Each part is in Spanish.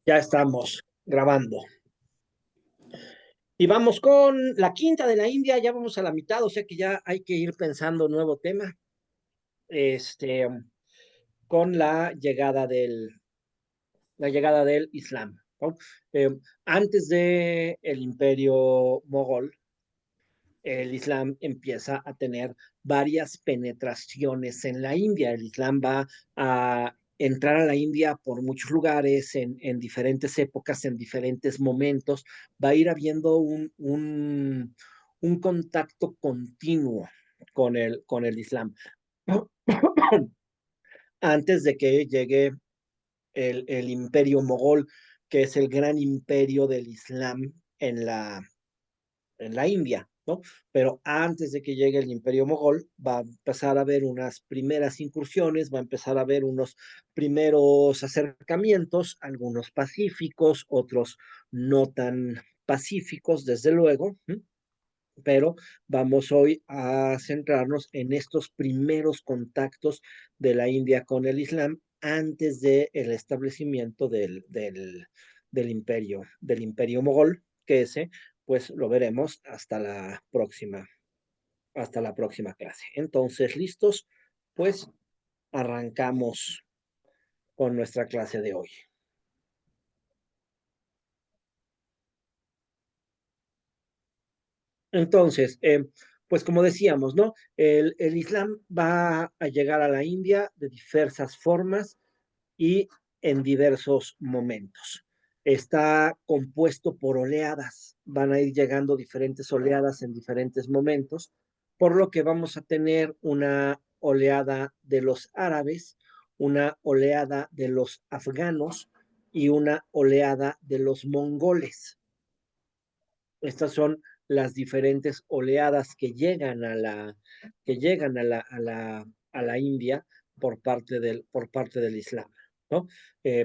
Ya estamos grabando. Y vamos con la quinta de la India, ya vamos a la mitad, o sea que ya hay que ir pensando nuevo tema, este, con la llegada del Islam, ¿no? Eh, Antes de el imperio mogol, el Islam empieza a tener varias penetraciones en la India. El Islam va a entrar a la India por muchos lugares, en diferentes épocas, en diferentes momentos. Va a ir habiendo un contacto continuo con el Islam. Antes de que llegue el imperio mogol, que es el gran imperio del Islam en la India, ¿no? Pero antes de que llegue el Imperio Mogol, va a empezar a haber unas primeras incursiones, va a empezar a haber unos primeros acercamientos, algunos pacíficos, otros no tan pacíficos, desde luego, ¿m? Pero vamos hoy a centrarnos en estos primeros contactos de la India con el Islam antes del establecimiento del imperio mogol, que ese, pues lo veremos hasta la próxima clase. Entonces, listos, pues arrancamos con nuestra clase de hoy. Entonces, pues como decíamos, ¿no? El Islam va a llegar a la India de diversas formas y en diversos momentos. Está compuesto por oleadas, van a ir llegando diferentes oleadas en diferentes momentos, por lo que vamos a tener una oleada de los árabes, una oleada de los afganos y una oleada de los mongoles. Estas son las diferentes oleadas que llegan a la India por parte del Islam, ¿no?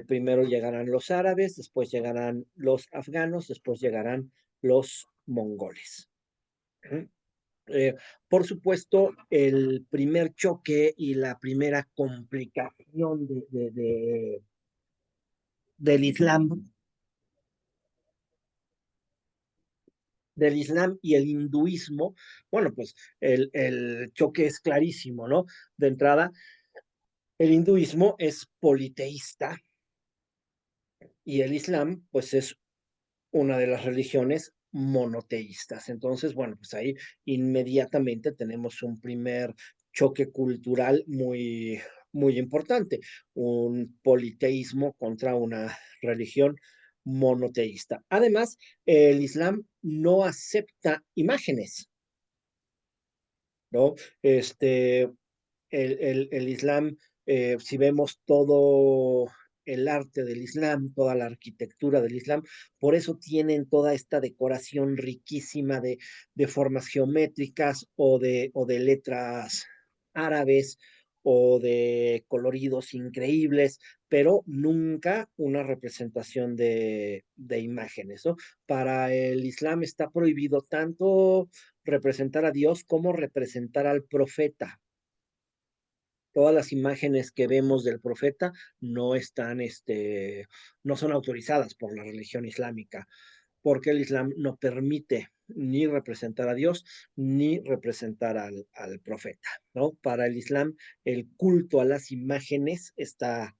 Primero llegarán los árabes, después llegarán los afganos, después llegarán los mongoles. ¿Mm? Por supuesto, el primer choque y la primera complicación del Islam y el hinduismo, bueno, pues el choque es clarísimo, ¿no? De entrada, el hinduismo es politeísta y el Islam, pues es una de las religiones monoteístas. Entonces, bueno, pues ahí inmediatamente tenemos un primer choque cultural muy, muy importante, un politeísmo contra una religión monoteísta. Además, el Islam no acepta imágenes, ¿no? El Islam, si vemos todo el arte del Islam, toda la arquitectura del Islam, por eso tienen toda esta decoración riquísima de formas geométricas o de letras árabes o de coloridos increíbles, pero nunca una representación de imágenes, ¿no? Para el Islam está prohibido tanto representar a Dios como representar al profeta. Todas las imágenes que vemos del profeta no están, no son autorizadas por la religión islámica, porque el Islam no permite ni representar a Dios ni representar al profeta, ¿no? Para el Islam, el culto a las imágenes está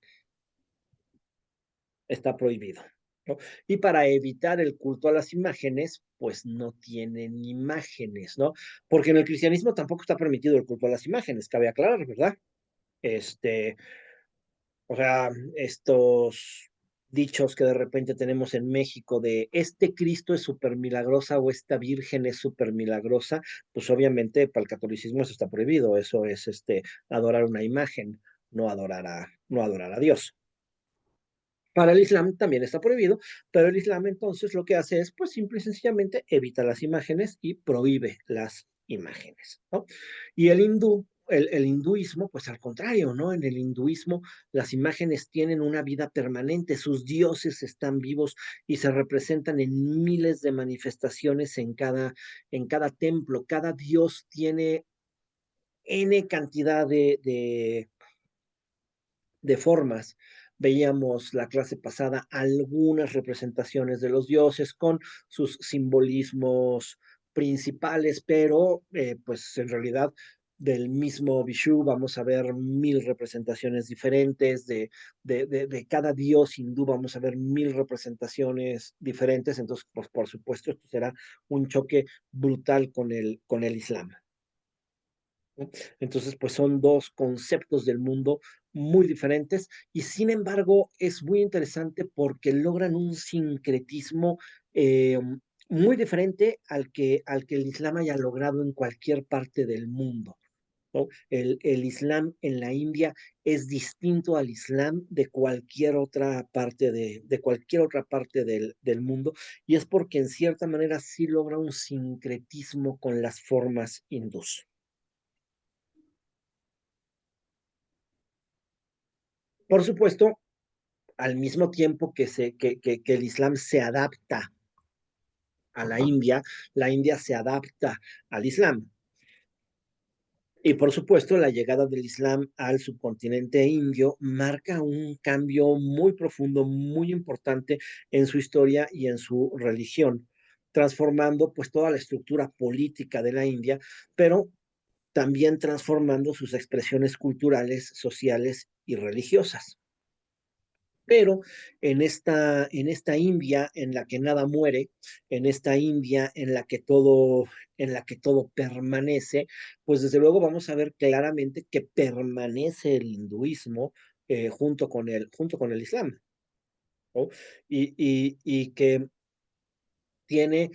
prohibido, ¿no? Y para evitar el culto a las imágenes, pues no tienen imágenes, ¿no? Porque en el cristianismo tampoco está permitido el culto a las imágenes, cabe aclarar, ¿verdad? Este, O sea, estos dichos que de repente tenemos en México de este Cristo es súper milagrosa o esta Virgen es súper milagrosa, pues obviamente para el catolicismo eso está prohibido, eso es adorar una imagen, no adorar a Dios. Para el Islam también está prohibido, pero el Islam entonces lo que hace es, pues simple y sencillamente evita las imágenes y prohíbe las imágenes, ¿no? Y el hinduismo, pues al contrario, ¿no? En el hinduismo las imágenes tienen una vida permanente, sus dioses están vivos y se representan en miles de manifestaciones en cada templo. Cada dios tiene N cantidad de formas, veíamos la clase pasada algunas representaciones de los dioses con sus simbolismos principales, pero pues en realidad del mismo Vishu vamos a ver 1000 representaciones diferentes, de cada dios hindú vamos a ver 1000 representaciones diferentes, entonces pues por supuesto esto será un choque brutal con el Islam, ¿no? Entonces, pues son dos conceptos del mundo muy diferentes y sin embargo es muy interesante porque logran un sincretismo muy diferente al que el Islam haya logrado en cualquier parte del mundo, ¿no? El Islam en la India es distinto al Islam de cualquier otra parte de cualquier otra parte del mundo y es porque en cierta manera sí logra un sincretismo con las formas hindús. Por supuesto, al mismo tiempo que el Islam se adapta a la India se adapta al Islam. Y por supuesto, la llegada del Islam al subcontinente indio marca un cambio muy profundo, muy importante en su historia y en su religión, transformando pues toda la estructura política de la India, pero también transformando sus expresiones culturales, sociales y religiosas. Pero en esta India en la que nada muere, en esta India en la que todo permanece, pues desde luego vamos a ver claramente que permanece el hinduismo junto con el Islam, ¿no? Y que tiene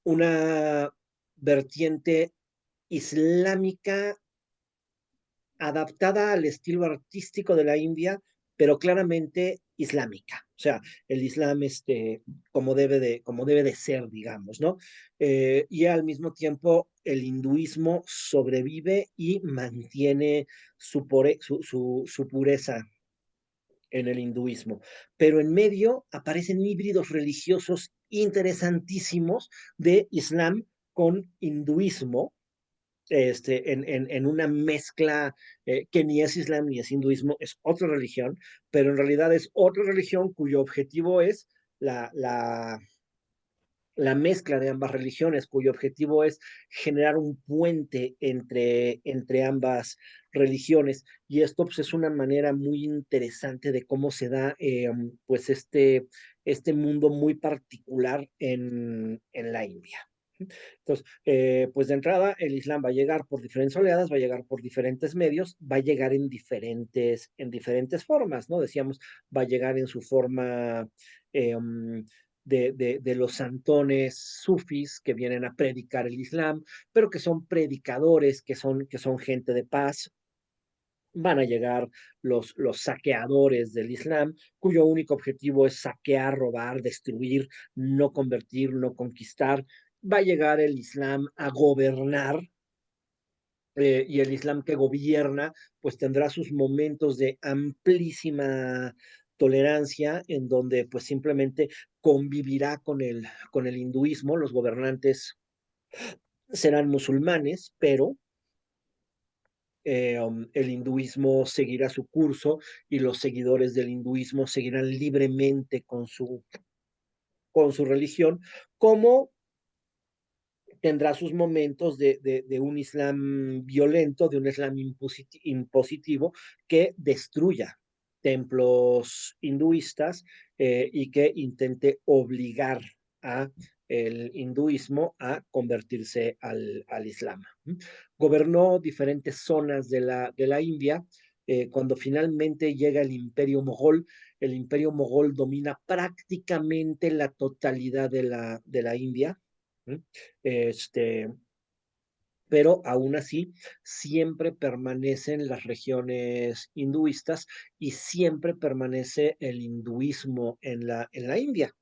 una vertiente islámica adaptada al estilo artístico de la India, pero claramente islámica. O sea, el Islam como debe de ser, digamos, ¿no? Y al mismo tiempo el hinduismo sobrevive y mantiene su pureza en el hinduismo. Pero en medio aparecen híbridos religiosos interesantísimos de Islam con hinduismo, en una mezcla que ni es Islam ni es hinduismo, es otra religión, pero en realidad es otra religión cuyo objetivo es la, la, la mezcla de ambas religiones, cuyo objetivo es generar un puente entre ambas religiones. Y esto pues, es una manera muy interesante de cómo se da pues este mundo muy particular en la India. Entonces, pues de entrada, el Islam va a llegar por diferentes oleadas, va a llegar por diferentes medios, va a llegar en diferentes formas, ¿no? Decíamos, va a llegar en su forma de los santones sufis que vienen a predicar el Islam, pero que son predicadores, que son gente de paz. Van a llegar los saqueadores del Islam, cuyo único objetivo es saquear, robar, destruir, no convertir, no conquistar. Va a llegar el Islam a gobernar, y el Islam que gobierna, pues tendrá sus momentos de amplísima tolerancia, en donde pues simplemente convivirá con el hinduismo. Los gobernantes serán musulmanes, pero el hinduismo seguirá su curso y los seguidores del hinduismo seguirán libremente con su religión, como tendrá sus momentos de un Islam violento, de un Islam impositivo que destruya templos hinduistas y que intente obligar a el hinduismo a convertirse al Islam. Gobernó diferentes zonas de la India. Cuando finalmente llega el imperio mogol domina prácticamente la totalidad de la India. Este, pero aún así siempre permanecen las regiones hinduistas y siempre permanece el hinduismo en la India,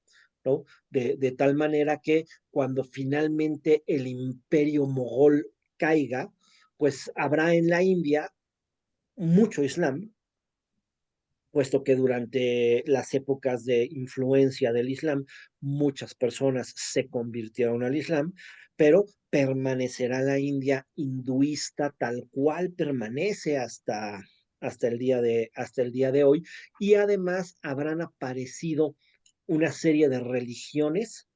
¿no? De tal manera que cuando finalmente el imperio mogol caiga, pues habrá en la India mucho Islam, puesto que durante las épocas de influencia del Islam, muchas personas se convirtieron al Islam, pero permanecerá la India hinduista tal cual permanece hasta el día de hoy, y además habrán aparecido una serie de religiones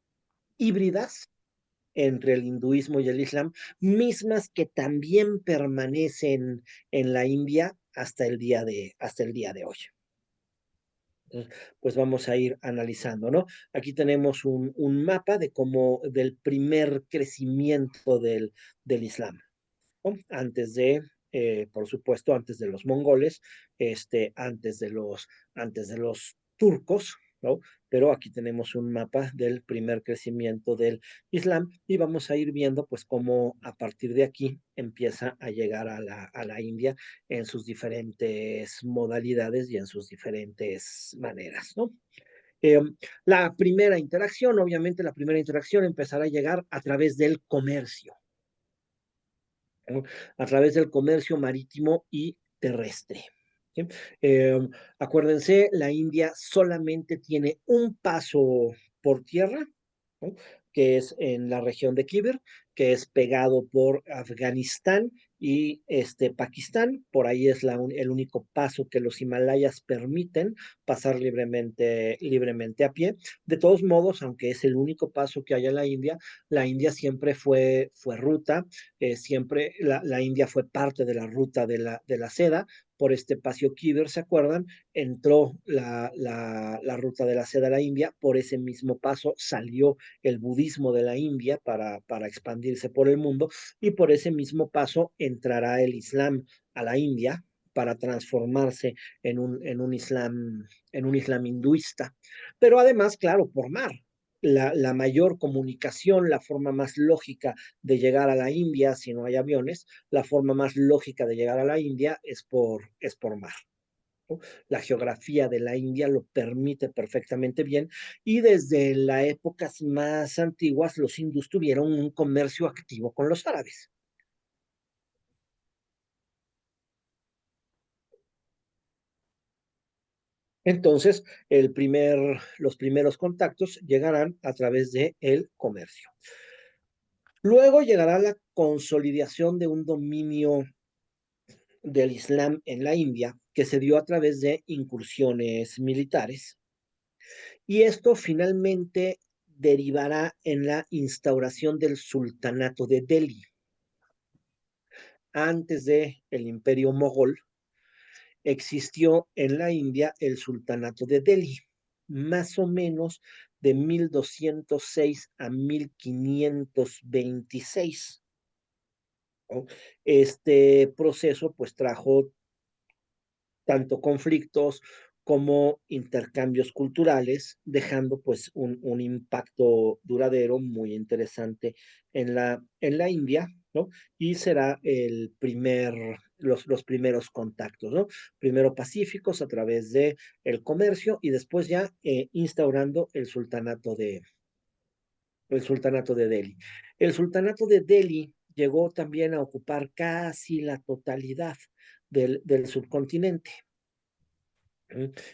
híbridas entre el hinduismo y el islam, mismas que también permanecen en la India hasta el día de hoy. Entonces, pues vamos a ir analizando, ¿no? Aquí tenemos un mapa de cómo, del primer crecimiento del Islam, ¿no? Por supuesto, antes de los mongoles, antes de los turcos, ¿no? Pero aquí tenemos un mapa del primer crecimiento del Islam y vamos a ir viendo, pues, cómo a partir de aquí empieza a llegar a la India en sus diferentes modalidades y en sus diferentes maneras, ¿no? Eh, la primera interacción, obviamente, la primera interacción empezará a llegar a través del comercio, ¿no? A través del comercio marítimo y terrestre. ¿Sí? Eh, Acuérdense, la India solamente tiene un paso por tierra, ¿no? Que es en la región de Khyber, que es pegado por Afganistán y Pakistán. Por ahí es el único paso que los Himalayas permiten pasar libremente a pie. De todos modos, aunque es el único paso que hay a la India siempre fue ruta, siempre la India fue parte de la ruta de la seda. Por este paso Khyber, ¿se acuerdan? Entró la ruta de la seda a la India, por ese mismo paso salió el budismo de la India para expandirse por el mundo y por ese mismo paso entrará el Islam a la India para transformarse en un islam hinduista. Pero además, claro, por mar. La mayor comunicación, la forma más lógica de llegar a la India, si no hay aviones, la forma más lógica de llegar a la India es por mar, ¿no? La geografía de la India lo permite perfectamente bien y desde las épocas más antiguas los hindús tuvieron un comercio activo con los árabes. Entonces, los primeros contactos llegarán a través del comercio. Luego llegará la consolidación de un dominio del Islam en la India que se dio a través de incursiones militares. Y esto finalmente derivará en la instauración del sultanato de Delhi. Antes de el imperio mogol, existió en la India el sultanato de Delhi, más o menos de 1206 a 1526. ¿No? Este proceso pues trajo tanto conflictos como intercambios culturales, dejando pues un impacto duradero muy interesante en la India, ¿no? Y será los primeros contactos, ¿no? Primero pacíficos a través de el comercio y después ya instaurando el sultanato de Delhi. El sultanato de Delhi llegó también a ocupar casi la totalidad del subcontinente.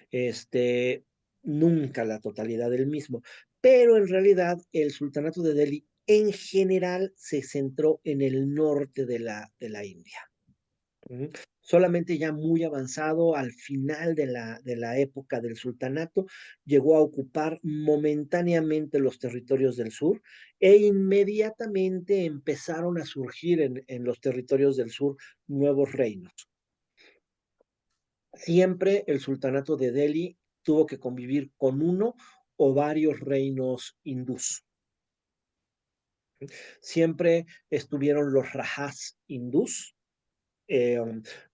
este, Nunca la totalidad del mismo, pero en realidad el sultanato de Delhi en general se centró en el norte de la India. Ujú. Solamente ya muy avanzado al final de la época del sultanato, llegó a ocupar momentáneamente los territorios del sur e inmediatamente empezaron a surgir en los territorios del sur nuevos reinos. Siempre el sultanato de Delhi tuvo que convivir con uno o varios reinos hindús. Siempre estuvieron los rajas hindús eh,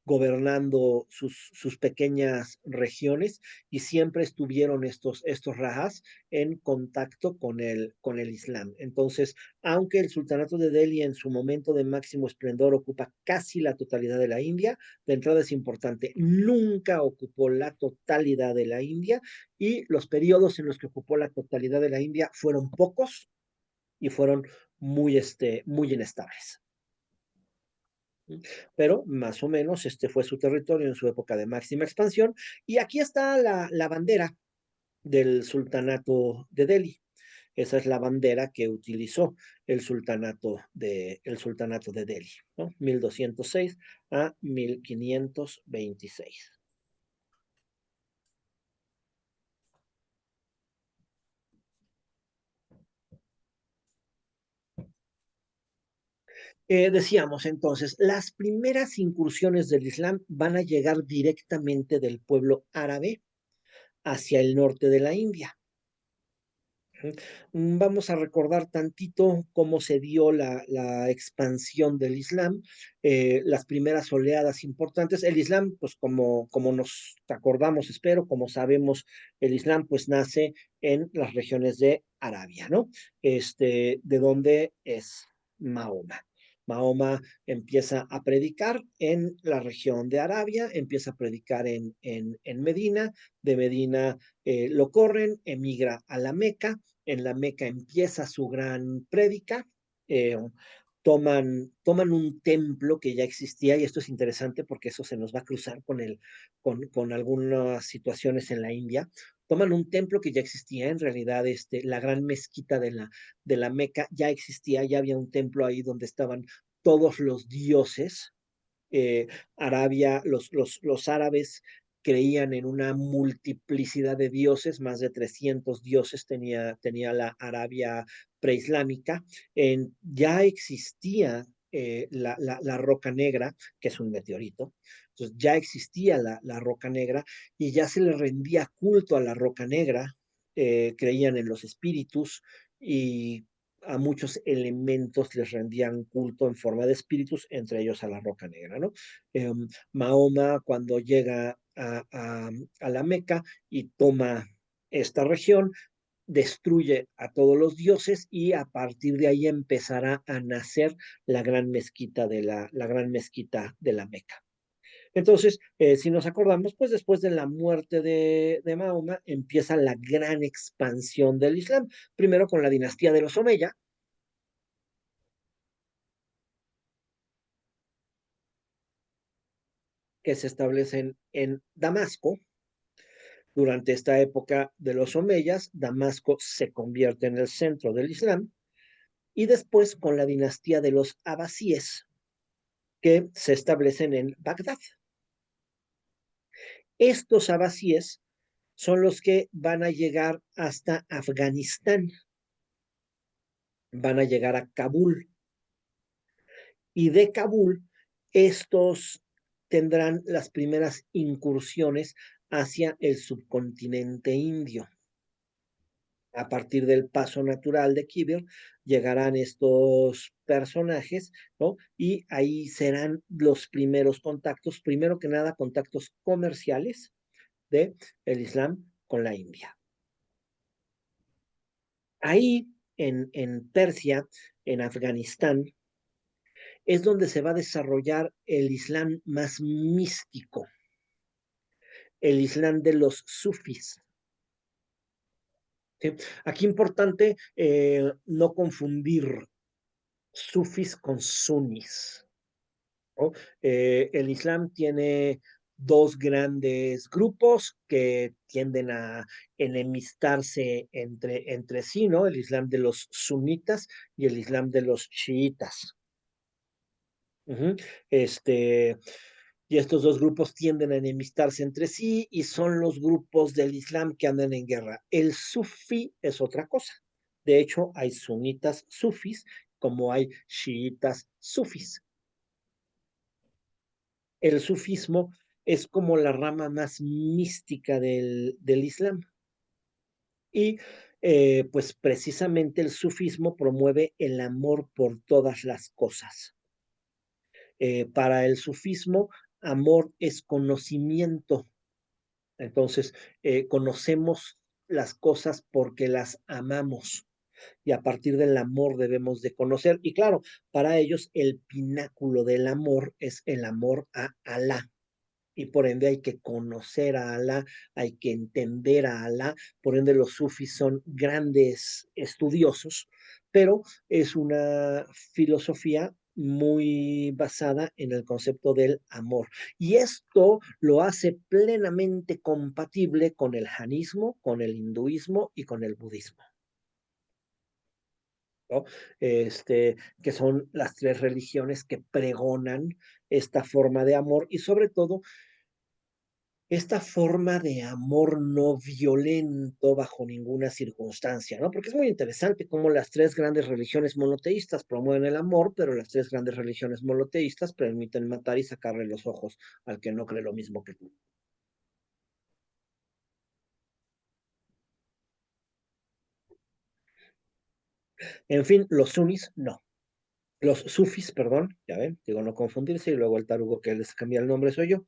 gobernando sus pequeñas regiones y siempre estuvieron estos rajas en contacto con el Islam. Entonces, aunque el sultanato de Delhi en su momento de máximo esplendor ocupa casi la totalidad de la India, de entrada es importante, nunca ocupó la totalidad de la India y los periodos en los que ocupó la totalidad de la India fueron pocos y fueron muy inestables. Pero más o menos este fue su territorio en su época de máxima expansión. Y aquí está la bandera del sultanato de Delhi. Esa es la bandera que utilizó el sultanato de Delhi, ¿no? 1206 a 1526. Decíamos entonces, las primeras incursiones del Islam van a llegar directamente del pueblo árabe hacia el norte de la India. Vamos a recordar tantito cómo se dio la expansión del Islam, las primeras oleadas importantes. El Islam, pues como nos acordamos, espero, como sabemos, el Islam pues nace en las regiones de Arabia, ¿no? De donde es Mahoma. Mahoma empieza a predicar en la región de Arabia, empieza a predicar en Medina, de Medina lo corren, emigra a la Meca, en la Meca empieza su gran prédica, eh, toman un templo que ya existía, y esto es interesante porque eso se nos va a cruzar con algunas situaciones en la India. Toman un templo que ya existía, en realidad la gran mezquita de la Meca ya existía, ya había un templo ahí donde estaban todos los dioses. eh, Arabia, los árabes creían en una multiplicidad de dioses, más de 300 dioses tenía la Arabia preislámica. Ya existía la Roca Negra, que es un meteorito. Entonces ya existía la Roca Negra y ya se le rendía culto a la Roca Negra. Creían en los espíritus y a muchos elementos les rendían culto en forma de espíritus, entre ellos a la Roca Negra, ¿no? Eh, Mahoma, cuando llega a la Meca y toma esta región, destruye a todos los dioses y a partir de ahí empezará a nacer la gran mezquita de la Meca. Entonces, si nos acordamos, pues después de la muerte de Mahoma empieza la gran expansión del Islam, primero con la dinastía de los Omeya, que se establecen en Damasco. Durante esta época de los Omeyas, Damasco se convierte en el centro del Islam, y después con la dinastía de los Abbasíes, que se establecen en Bagdad. Estos Abbasíes son los que van a llegar hasta Afganistán, van a llegar a Kabul, y de Kabul estos tendrán las primeras incursiones hacia el subcontinente indio. A partir del paso natural de Kibir, llegarán estos personajes, ¿no? Y ahí serán los primeros contactos, primero que nada, contactos comerciales de el Islam con la India. Ahí, en Persia, en Afganistán, es donde se va a desarrollar el Islam más místico, el Islam de los sufis. ¿Sí? Aquí importante no confundir sufis con sunis, ¿no? El Islam tiene dos grandes grupos que tienden a enemistarse entre sí, ¿no? El Islam de los sunitas y el Islam de los chiitas. Ujú. Este, y estos dos grupos tienden a enemistarse entre sí y son los grupos del Islam que andan en guerra. El sufí es otra cosa. De hecho, hay sunitas sufis como hay chiitas sufis. El sufismo es como la rama más mística del Islam. Y pues precisamente el sufismo promueve el amor por todas las cosas. Para el sufismo, amor es conocimiento. Entonces, conocemos las cosas porque las amamos, y a partir del amor debemos de conocer. Y claro, para ellos el pináculo del amor es el amor a Alá, y por ende hay que conocer a Alá, hay que entender a Alá. Por ende los sufis son grandes estudiosos, pero es una filosofía muy basada en el concepto del amor. Y esto lo hace plenamente compatible con el janismo, con el hinduismo y con el budismo. ¿no? Que son las tres religiones que pregonan esta forma de amor y sobre todo esta forma de amor no violento bajo ninguna circunstancia, ¿no? Porque es muy interesante cómo las tres grandes religiones monoteístas promueven el amor, pero las tres grandes religiones monoteístas permiten matar y sacarle los ojos al que no cree lo mismo que tú. En fin, los sunnis no. Los sufis, perdón, ya ven, digo no confundirse, y luego el tarugo que les cambia el nombre soy yo.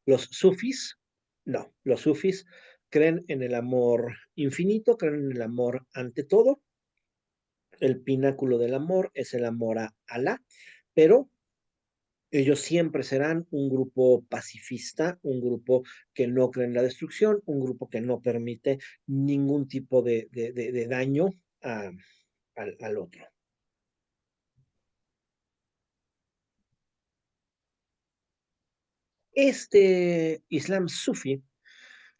Los sufis, no. Los sufis creen en el amor infinito, creen en el amor ante todo. El pináculo del amor es el amor a Alá, pero ellos siempre serán un grupo pacifista, un grupo que no cree en la destrucción, un grupo que no permite ningún tipo de daño a, al otro. Este Islam sufi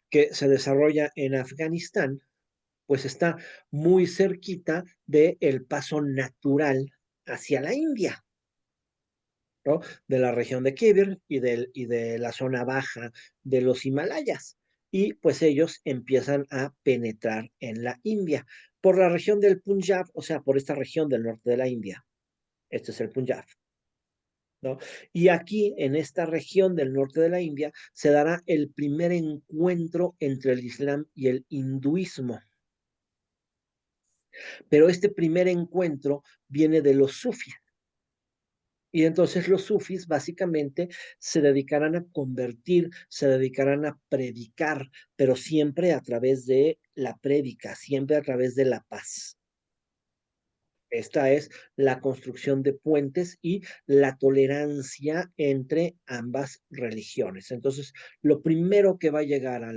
que se desarrolla en Afganistán, pues está muy cerquita del paso natural hacia la India, ¿no? De la región de Kibir y de la zona baja de los Himalayas. Y pues ellos empiezan a penetrar en la India por la región del Punjab, o sea, por esta región del norte de la India. Este es el Punjab, ¿no? Y aquí, en esta región del norte de la India, se dará el primer encuentro entre el Islam y el hinduismo. Pero este primer encuentro viene de los sufis. Y entonces los sufis básicamente se dedicarán a convertir, se dedicarán a predicar, pero siempre a través de la prédica, siempre a través de la paz. Esta es la construcción de puentes y la tolerancia entre ambas religiones. Entonces, lo primero que va a llegar a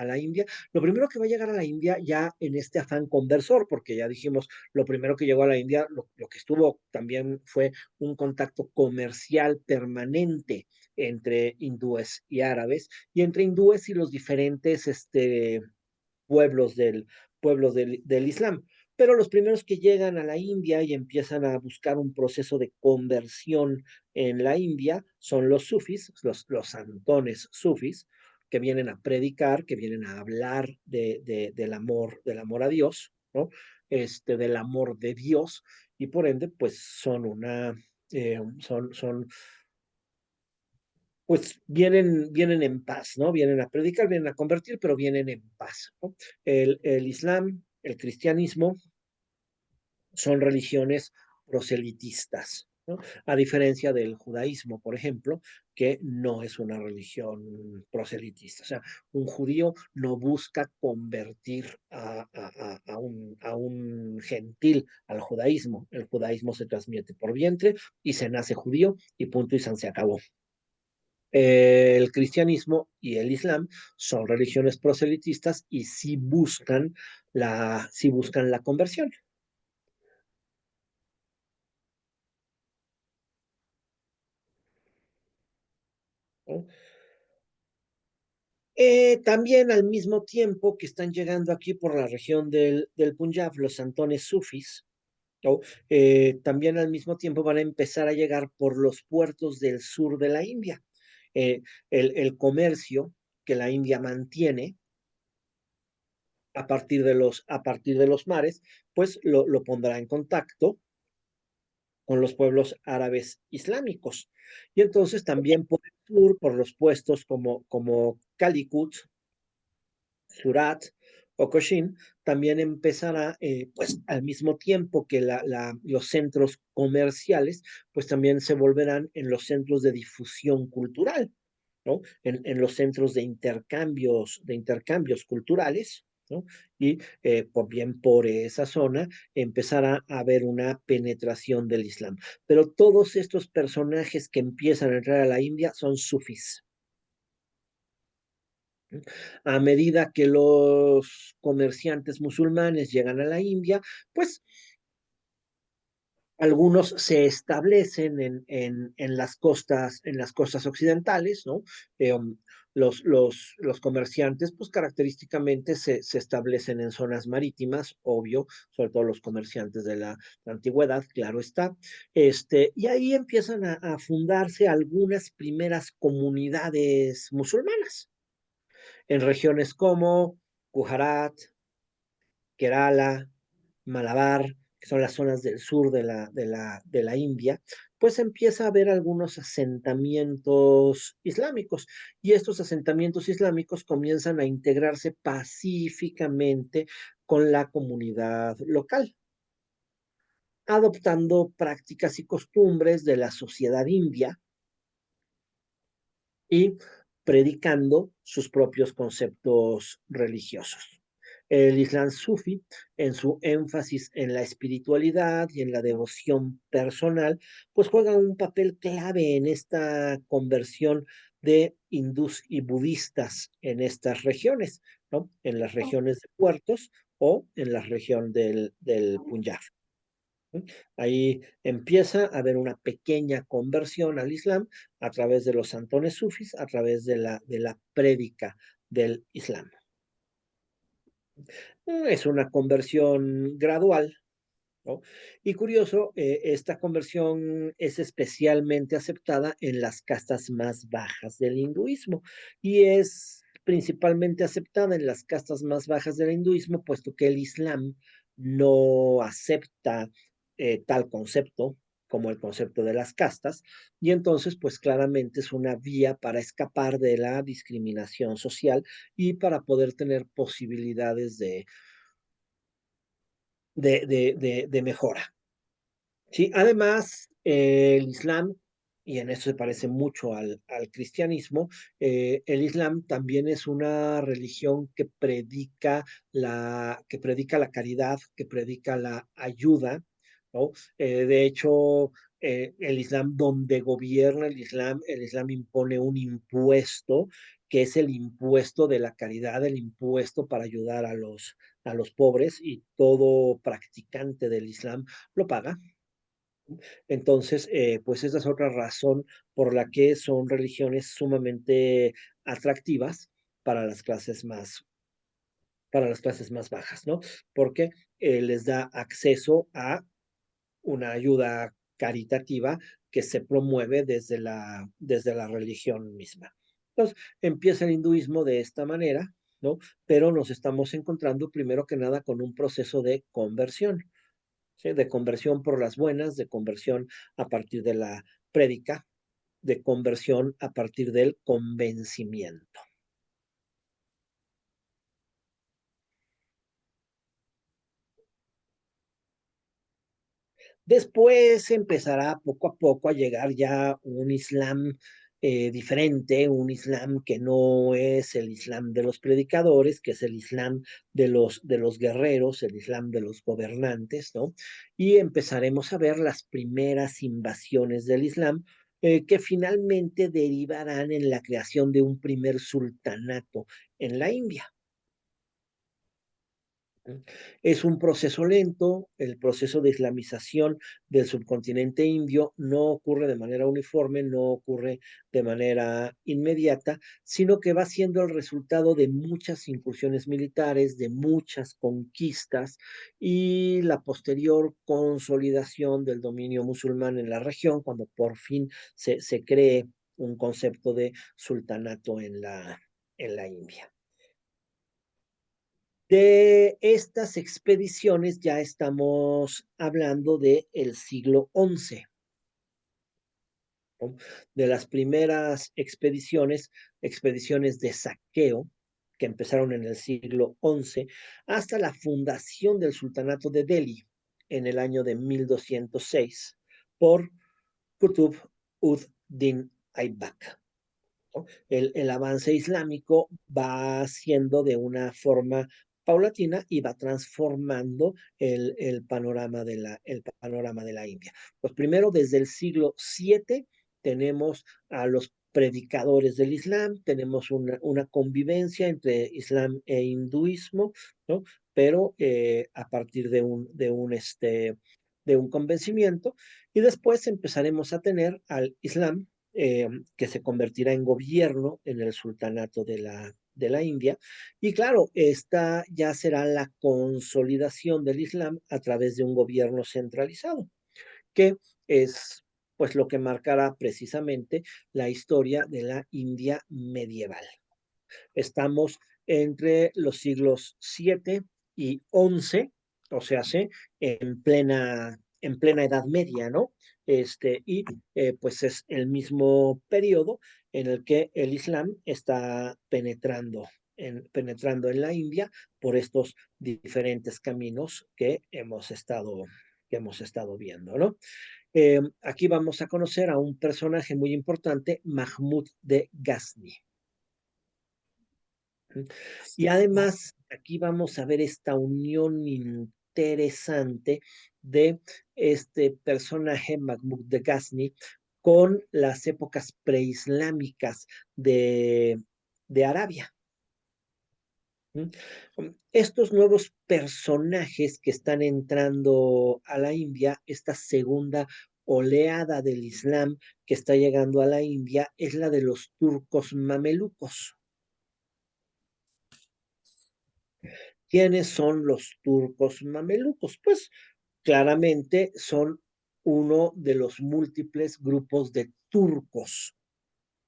la India, lo primero que va a llegar a la India ya en este afán conversor, porque ya dijimos, lo primero que llegó a la India, lo que estuvo también fue un contacto comercial permanente entre hindúes y árabes, y entre hindúes y los diferentes pueblos del Islam. Pero los primeros que llegan a la India y empiezan a buscar un proceso de conversión en la India son los sufis, los santones sufis, que vienen a predicar, que vienen a hablar del amor a Dios, ¿no? Del amor de Dios, y por ende, pues son pues vienen en paz, ¿no? Vienen a predicar, vienen a convertir, pero vienen en paz, ¿no? El Islam, el cristianismo son religiones proselitistas, ¿no? A diferencia del judaísmo, por ejemplo, que no es una religión proselitista. O sea, un judío no busca convertir a un gentil al judaísmo. El judaísmo se transmite por vientre y se nace judío y punto y se acabó. El cristianismo y el islam son religiones proselitistas y sí buscan la conversión, ¿no? También al mismo tiempo que están llegando aquí por la región del Punjab, los santones sufis, ¿no? También al mismo tiempo van a empezar a llegar por los puertos del sur de la India. El comercio que la India mantiene a partir de los mares, pues lo pondrá en contacto con los pueblos árabes islámicos. Y entonces también por el sur, por los puestos como Calicut, Surat o Cochin, también empezará, pues al mismo tiempo que los centros comerciales, pues también se volverán en los centros de difusión cultural, ¿no? En los centros de intercambios culturales, ¿no? Y bien por esa zona empezará a haber una penetración del Islam. Pero todos estos personajes que empiezan a entrar a la India son sufís. A medida que los comerciantes musulmanes llegan a la India, pues algunos se establecen en las costas occidentales, ¿no? Los comerciantes, pues característicamente se establecen en zonas marítimas, obvio, sobre todo los comerciantes de la antigüedad, claro está. Y ahí empiezan a fundarse algunas primeras comunidades musulmanas en regiones como Gujarat, Kerala, Malabar, que son las zonas del sur de la India, pues empieza a haber algunos asentamientos islámicos y estos asentamientos islámicos comienzan a integrarse pacíficamente con la comunidad local, adoptando prácticas y costumbres de la sociedad india y predicando sus propios conceptos religiosos. El Islam sufi, en su énfasis en la espiritualidad y en la devoción personal, pues juega un papel clave en esta conversión de hindús y budistas en estas regiones, ¿no? En las regiones de puertos o en la región del Punjab. Ahí empieza a haber una pequeña conversión al Islam a través de los santones sufis, a través de la prédica del Islam. Es una conversión gradual, ¿no? Y curioso, esta conversión es especialmente aceptada en las castas más bajas del hinduismo y es principalmente aceptada en las castas más bajas del hinduismo, puesto que el Islam no acepta tal concepto como el concepto de las castas, y entonces pues claramente es una vía para escapar de la discriminación social y para poder tener posibilidades de mejora. Sí, además, el Islam, y en eso se parece mucho al cristianismo, el Islam también es una religión que predica la caridad, que predica la ayuda, ¿no? De hecho, el Islam, donde gobierna el Islam impone un impuesto, que es el impuesto de la caridad, el impuesto para ayudar a los pobres, y todo practicante del Islam lo paga. Entonces, pues esa es otra razón por la que son religiones sumamente atractivas para las clases más, para las clases más bajas, ¿no? Porque les da acceso a una ayuda caritativa que se promueve desde la religión misma. Entonces, empieza el hinduismo de esta manera, ¿no? Pero nos estamos encontrando primero que nada con un proceso de conversión. ¿Sí? De conversión por las buenas, de conversión a partir de la prédica, de conversión a partir del convencimiento. Después empezará poco a poco a llegar ya un Islam diferente, un Islam que no es el Islam de los predicadores, que es el Islam de los guerreros, el Islam de los gobernantes, ¿no? Y empezaremos a ver las primeras invasiones del Islam, que finalmente derivarán en la creación de un primer sultanato en la India. Es un proceso lento, el proceso de islamización del subcontinente indio no ocurre de manera uniforme, no ocurre de manera inmediata, sino que va siendo el resultado de muchas incursiones militares, de muchas conquistas y la posterior consolidación del dominio musulmán en la región, cuando por fin se cree un concepto de sultanato en la India. De estas expediciones ya estamos hablando del siglo XI, ¿no? De las primeras expediciones de saqueo que empezaron en el siglo XI, hasta la fundación del sultanato de Delhi en el año de 1206 por Qutb ud-Din Aibak. ¿No? El avance islámico va siendo de una forma paulatina y va transformando el panorama de la India. Pues primero, desde el siglo VII, tenemos a los predicadores del Islam, tenemos una convivencia entre Islam e hinduismo, ¿no? Pero a partir de un convencimiento, y después empezaremos a tener al Islam que se convertirá en gobierno en el sultanato de la India. Y claro, esta ya será la consolidación del Islam a través de un gobierno centralizado, que es pues lo que marcará precisamente la historia de la India medieval. Estamos entre los siglos 7 y 11, o sea, en plena Edad Media, ¿no? Y pues es el mismo periodo en el que el Islam está penetrando en la India por estos diferentes caminos que hemos estado viendo, ¿no? Aquí vamos a conocer a un personaje muy importante, Mahmud de Ghazni. Y además, aquí vamos a ver esta unión interesante de este personaje, Mahmud de Ghazni, con las épocas preislámicas de Arabia. Estos nuevos personajes que están entrando a la India, esta segunda oleada del Islam que está llegando a la India, es la de los turcos mamelucos. ¿Quiénes son los turcos mamelucos? Pues claramente son uno de los múltiples grupos de turcos,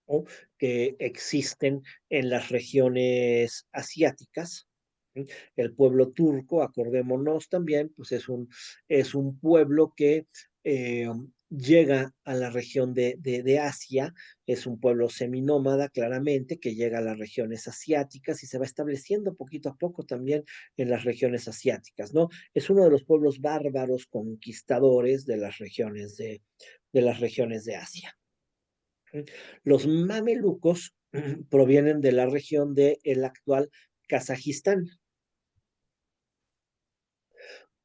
¿no?, que existen en las regiones asiáticas. El pueblo turco, acordémonos también, pues es un pueblo que eh, llega a la región de Asia, es un pueblo seminómada, claramente, que llega a las regiones asiáticas y se va estableciendo poquito a poco también en las regiones asiáticas, ¿no? Es uno de los pueblos bárbaros conquistadores de las regiones de Asia. Los mamelucos provienen de la región del actual Kazajistán.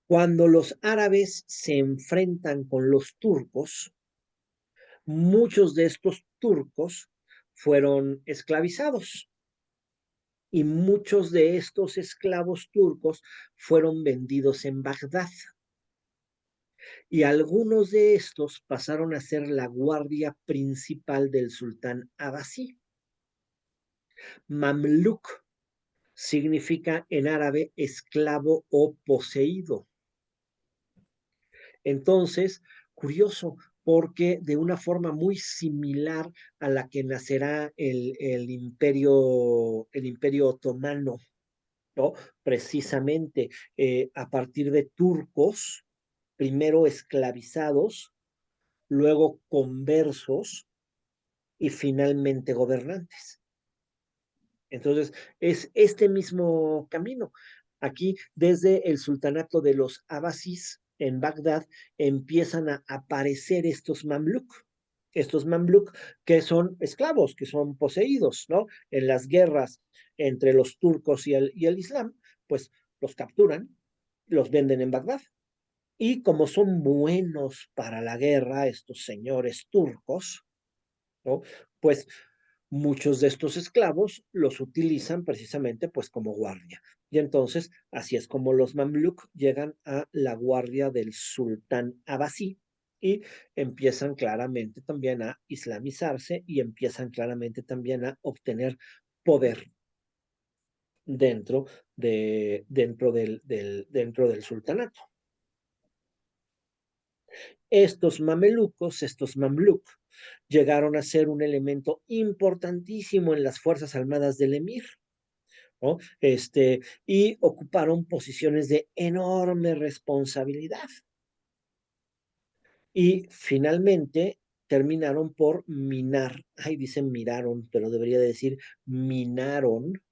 Cuando los árabes se enfrentan con los turcos, muchos de estos turcos fueron esclavizados y muchos de estos esclavos turcos fueron vendidos en Bagdad. Y algunos de estos pasaron a ser la guardia principal del sultán Abbasí. Mamluk significa en árabe esclavo o poseído. Entonces, curioso, porque de una forma muy similar a la que nacerá el imperio otomano, ¿no? Precisamente a partir de turcos, primero esclavizados, luego conversos y finalmente gobernantes. Entonces, es este mismo camino. Aquí, desde el sultanato de los Abbasís en Bagdad, empiezan a aparecer estos mamluk que son esclavos, que son poseídos, ¿no? En las guerras entre los turcos y el Islam, pues los capturan, los venden en Bagdad. Y como son buenos para la guerra, estos señores turcos, ¿no? Pues muchos de estos esclavos los utilizan precisamente pues como guardia. Y entonces así es como los mamluk llegan a la guardia del sultán Abbasí y empiezan claramente también a islamizarse y empiezan claramente también a obtener poder dentro del sultanato. Estos mamluk, llegaron a ser un elemento importantísimo en las Fuerzas Armadas del Emir, ¿no? Y ocuparon posiciones de enorme responsabilidad. Y finalmente terminaron por minar, ahí dicen miraron, pero debería decir minaron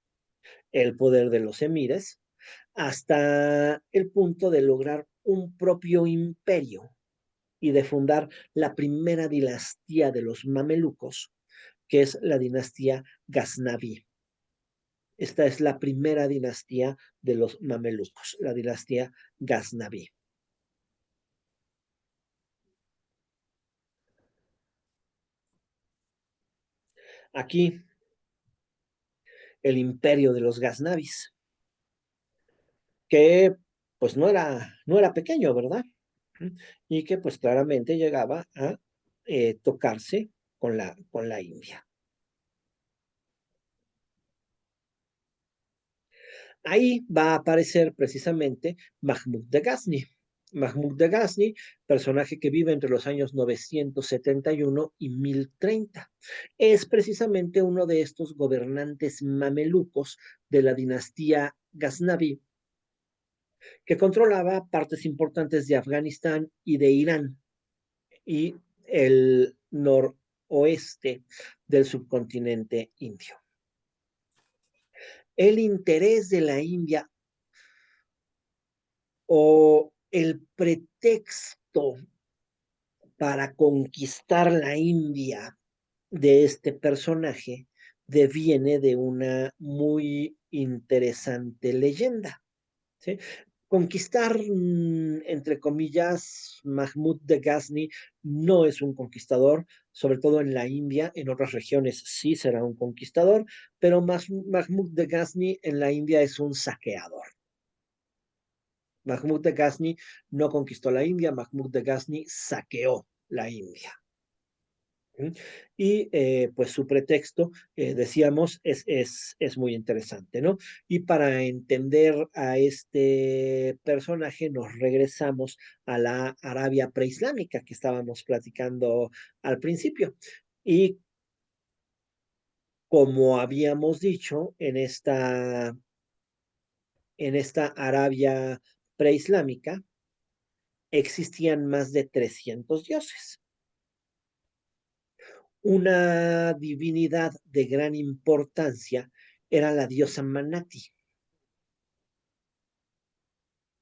el poder de los emires hasta el punto de lograr un propio imperio y de fundar la primera dinastía de los mamelucos, que es la dinastía Ghaznaví. Esta es la primera dinastía de los mamelucos, la dinastía Ghaznaví. Aquí, el imperio de los Ghaznavis, que pues no era pequeño, ¿verdad? Y que pues claramente llegaba a tocarse con la India. Ahí va a aparecer precisamente Mahmud de Ghazni. Mahmud de Ghazni, personaje que vive entre los años 971 y 1030. Es precisamente uno de estos gobernantes mamelucos de la dinastía Ghaznavi, que controlaba partes importantes de Afganistán y de Irán y el noroeste del subcontinente indio. El interés de la India o el pretexto para conquistar la India de este personaje deviene de una muy interesante leyenda. ¿Sí? Conquistar, entre comillas, Mahmud de Ghazni no es un conquistador, sobre todo en la India, en otras regiones sí será un conquistador, pero Mahmud de Ghazni en la India es un saqueador. Mahmud de Ghazni no conquistó la India, Mahmud de Ghazni saqueó la India. Y pues su pretexto, decíamos, es muy interesante, ¿no? Y para entender a este personaje nos regresamos a la Arabia preislámica que estábamos platicando al principio. Y como habíamos dicho, en esta Arabia preislámica existían más de 300 dioses. Una divinidad de gran importancia era la diosa Manati.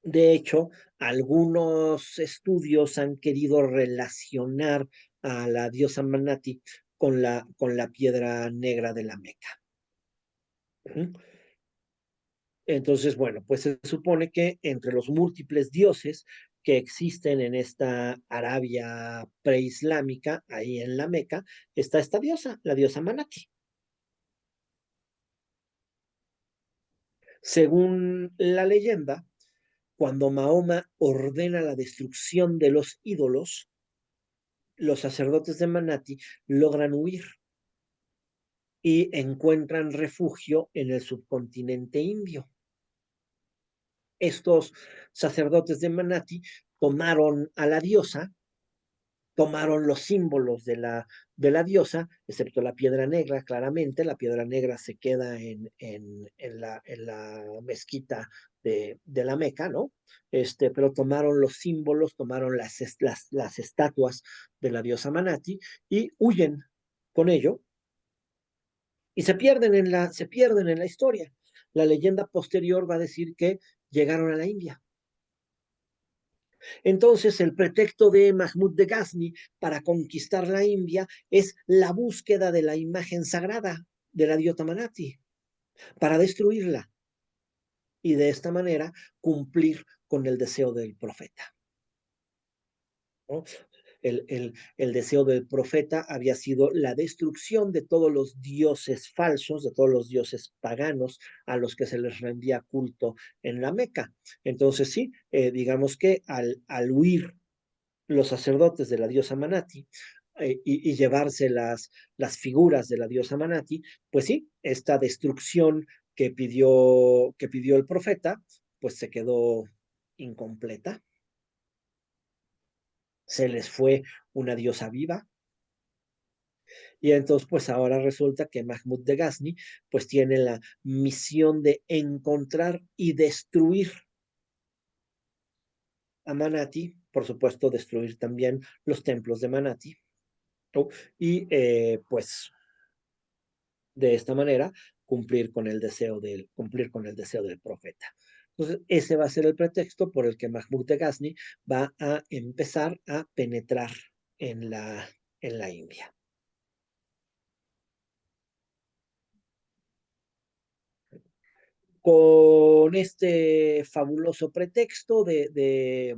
De hecho, algunos estudios han querido relacionar a la diosa Manati con la piedra negra de la Meca. Entonces, bueno, pues se supone que entre los múltiples dioses que existen en esta Arabia preislámica, ahí en la Meca, está esta diosa, la diosa Manati. Según la leyenda, cuando Mahoma ordena la destrucción de los ídolos, los sacerdotes de Manati logran huir y encuentran refugio en el subcontinente indio. Estos sacerdotes de Manati tomaron a la diosa, tomaron los símbolos de la diosa, excepto la piedra negra, claramente, la piedra negra se queda en la mezquita de la Meca, ¿no? Pero tomaron los símbolos, tomaron las estatuas de la diosa Manati y huyen con ello y se pierden en la historia. La leyenda posterior va a decir que llegaron a la India. Entonces, el pretexto de Mahmud de Ghazni para conquistar la India es la búsqueda de la imagen sagrada de la diosa Manati, para destruirla y de esta manera cumplir con el deseo del profeta, ¿no? El deseo del profeta había sido la destrucción de todos los dioses falsos, de todos los dioses paganos a los que se les rendía culto en la Meca. Entonces sí, digamos que al huir los sacerdotes de la diosa Manati y llevarse las figuras de la diosa Manati, pues sí, esta destrucción que pidió el profeta, pues se quedó incompleta. Se les fue una diosa viva. Y entonces, pues ahora resulta que Mahmud de Ghazni, pues tiene la misión de encontrar y destruir a Manati, por supuesto, destruir también los templos de Manati, ¿no? Y pues de esta manera cumplir con el deseo del profeta. Entonces, ese va a ser el pretexto por el que Mahmud de Ghazni va a empezar a penetrar en la India. Con este fabuloso pretexto de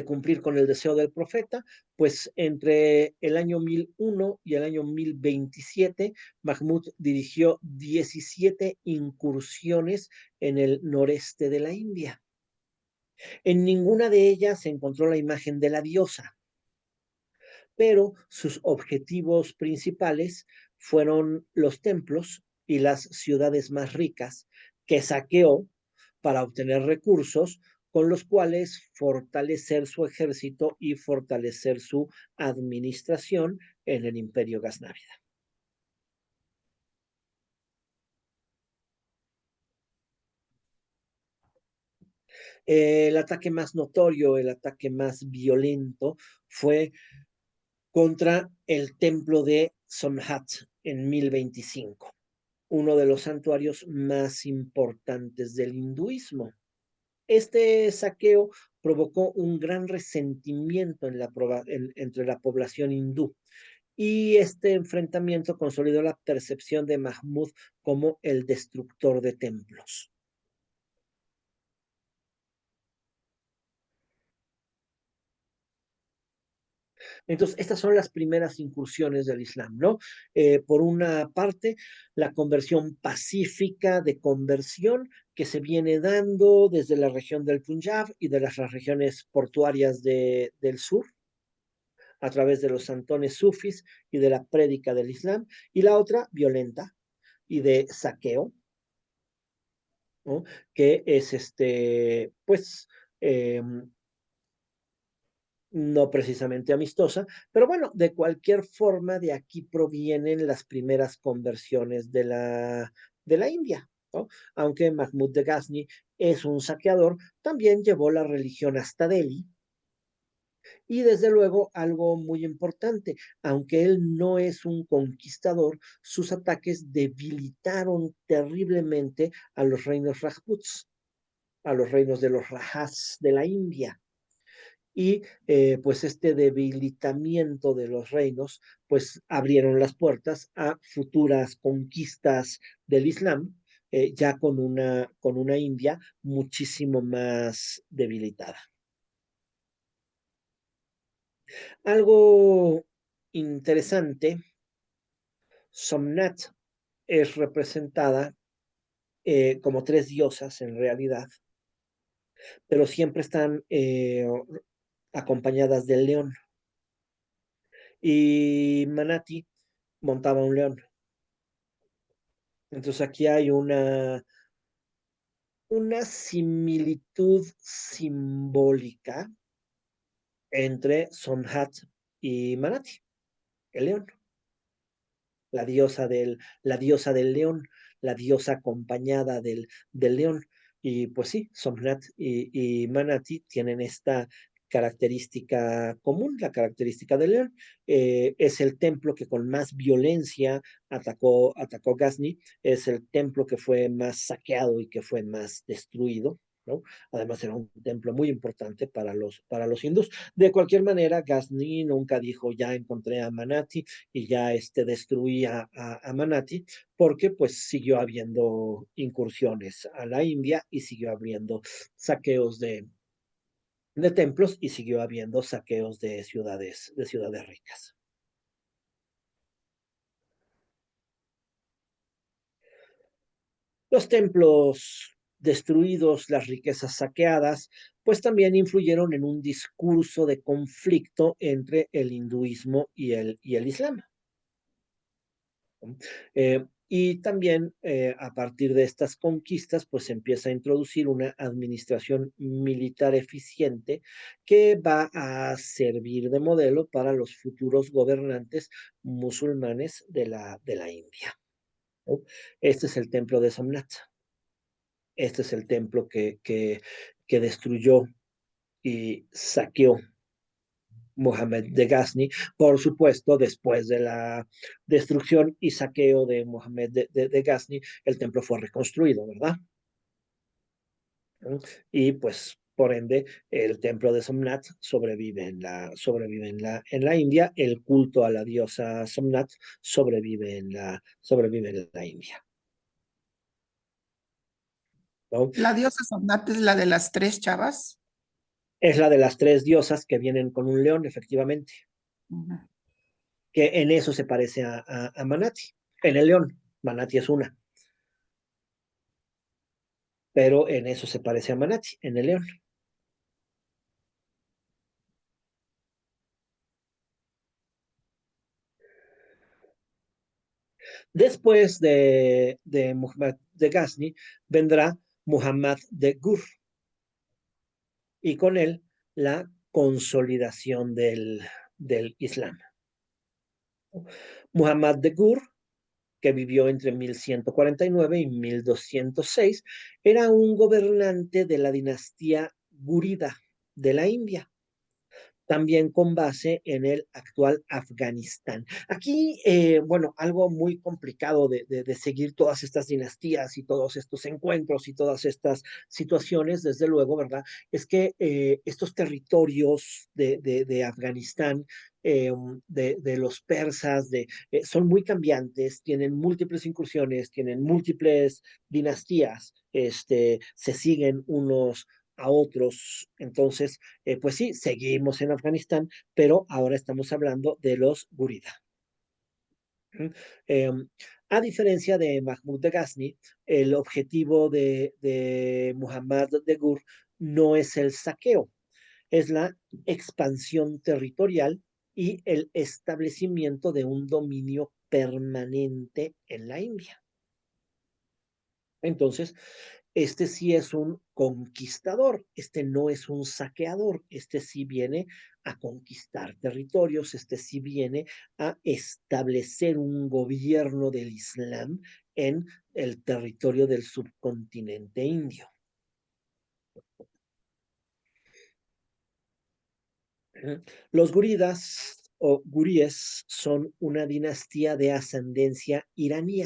cumplir con el deseo del profeta, pues entre el año 1001 y el año 1027, Mahmud dirigió 17 incursiones en el noreste de la India. En ninguna de ellas se encontró la imagen de la diosa, pero sus objetivos principales fueron los templos y las ciudades más ricas que saqueó para obtener recursos con los cuales fortalecer su ejército y fortalecer su administración en el imperio gaznávida. El ataque más notorio, el ataque más violento fue contra el templo de Somhat en 1025, uno de los santuarios más importantes del hinduismo. Este saqueo provocó un gran resentimiento entre la población hindú y este enfrentamiento consolidó la percepción de Mahmud como el destructor de templos. Entonces, estas son las primeras incursiones del Islam, ¿no? Por una parte, la conversión pacífica de conversión que se viene dando desde la región del Punjab y de las regiones portuarias del sur, a través de los santones sufis y de la prédica del Islam, y la otra, violenta y de saqueo, ¿no? Que es pues, eh, no precisamente amistosa, pero bueno, de cualquier forma, de aquí provienen las primeras conversiones de la India, ¿no? Aunque Mahmud de Ghazni es un saqueador, también llevó la religión hasta Delhi. Y desde luego, algo muy importante, aunque él no es un conquistador, sus ataques debilitaron terriblemente a los reinos Rajputs, a los reinos de los Rajas de la India. Y pues este debilitamiento de los reinos, pues abrieron las puertas a futuras conquistas del Islam, ya con una India muchísimo más debilitada. Algo interesante, Somnath es representada como tres diosas en realidad, pero siempre están acompañadas del león. Y Manati montaba un león. Entonces aquí hay una similitud simbólica entre Sonhat y Manati, el león, la diosa del león, la diosa acompañada del león. Y pues sí, Somnath y Manati tienen esta característica común, la característica del león. Es el templo que con más violencia atacó Ghazni, es el templo que fue más saqueado y que fue más destruido, ¿no? Además era un templo muy importante para los hindús. De cualquier manera, Ghazni nunca dijo, ya encontré a Manati y ya destruí a Manati, porque pues siguió habiendo incursiones a la India y siguió habiendo saqueos de templos y siguió habiendo saqueos de ciudades ricas. Los templos destruidos, las riquezas saqueadas, pues también influyeron en un discurso de conflicto entre el hinduismo y el islam. Y también a partir de estas conquistas, pues se empieza a introducir una administración militar eficiente que va a servir de modelo para los futuros gobernantes musulmanes de la India, ¿no? Este es el templo de Somnath. Este es el templo que destruyó y saqueó Mohamed de Ghazni, por supuesto, después de la destrucción y saqueo de Mohamed de Ghazni, el templo fue reconstruido, ¿verdad? Y pues, por ende, el templo de Somnath sobrevive en la India, el culto a la diosa Somnath sobrevive en la India, ¿no? La diosa Somnat es la de las tres chavas. Es la de las tres diosas que vienen con un león, efectivamente, Ujú. que en eso se parece a Manati, en el león. Manati es una, pero en eso se parece a Manati, en el león. 。 . 。 . 。 . 。 . 。 . 。 . 。 . 。 . 。 . 。 . 。 . 。 . 。 . 。 . 。 . 。 . 。 . 。 . 。 . 。 . 。 . 。 . 。 . 。 . 。 . 。 . 。 . 。 . 。 . Después de Muhammad de Ghazni vendrá Muhammad de Gur y con él la consolidación del Islam. Muhammad de Gur, que vivió entre 1149 y 1206, era un gobernante de la dinastía Gurida de la India, también con base en el actual Afganistán. Aquí, bueno, algo muy complicado de seguir todas estas dinastías y todos estos encuentros y todas estas situaciones, desde luego, ¿verdad? Es que estos territorios de Afganistán, de los persas, son muy cambiantes, tienen múltiples incursiones, tienen múltiples dinastías, se siguen unos a otros. Entonces, pues sí, seguimos en Afganistán, pero ahora estamos hablando de los Gurida. Eh, a diferencia de Mahmud de Ghazni, el objetivo de Muhammad de Gur no es el saqueo, es la expansión territorial y el establecimiento de un dominio permanente en la India. Entonces, este sí es un conquistador, este no es un saqueador, este sí viene a conquistar territorios, este sí viene a establecer un gobierno del Islam en el territorio del subcontinente indio. Los guridas o guríes son una dinastía de ascendencia iraní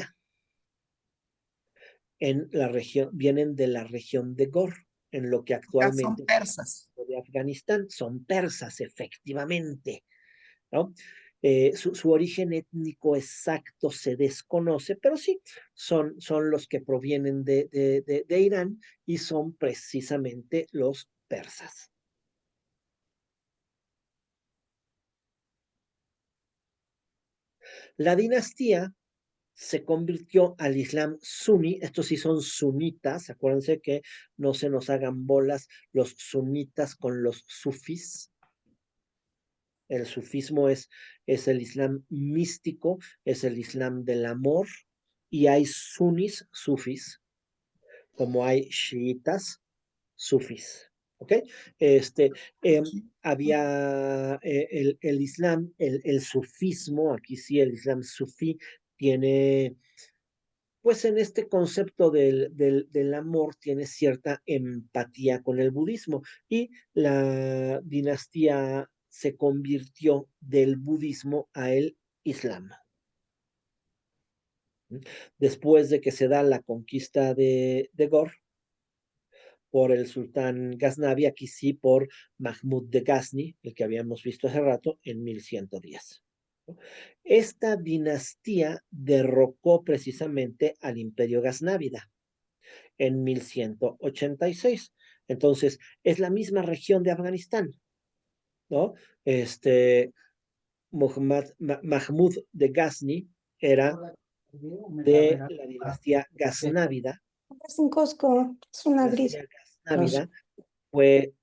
en la región, vienen de la región de Gor, en lo que O sea, son actualmente es persas. de Afganistán, son persas, efectivamente, ¿no? Su origen étnico exacto se desconoce, pero sí, son los que provienen de Irán y son precisamente los persas. La dinastía se convirtió al Islam suní, estos sí son sunitas, acuérdense que no se nos hagan bolas los sunitas con los sufís. El sufismo es el Islam místico, es el Islam del amor, y hay sunis, sufis, como hay chiitas, sufis. ¿Ok? Este, eh, había el Islam, el sufismo, aquí sí, el Islam sufí tiene, pues en este concepto del amor, tiene cierta empatía con el budismo y la dinastía se convirtió del budismo a el islam. Después de que se da la conquista de Gor por el sultán Ghaznavi, aquí sí por Mahmud de Ghazni, el que habíamos visto hace rato, en 1110. Esta dinastía derrocó precisamente al imperio gaznávida en 1186. Entonces, es la misma región de Afganistán, ¿no? Mahmud de Ghazni era de la dinastía gaznávida. Es un Costco, es una La gris. dinastía gaznávida fue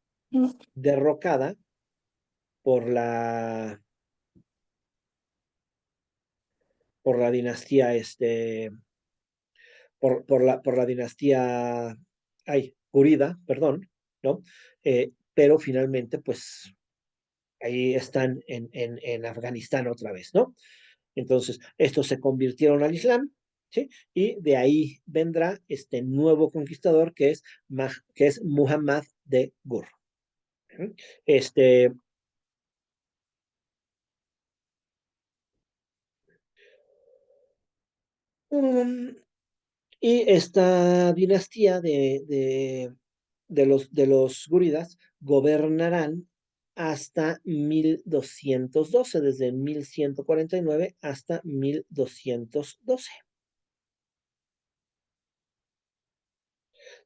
derrocada por la dinastía, por la dinastía, ay, Gurida, perdón, ¿no? Pero finalmente, pues, ahí están en Afganistán otra vez, ¿no? Entonces, estos se convirtieron al Islam, ¿sí? Y de ahí vendrá este nuevo conquistador que es Muhammad de Gur. Este, um, y esta dinastía de los Gúridas gobernarán hasta 1212, desde 1149 hasta 1212.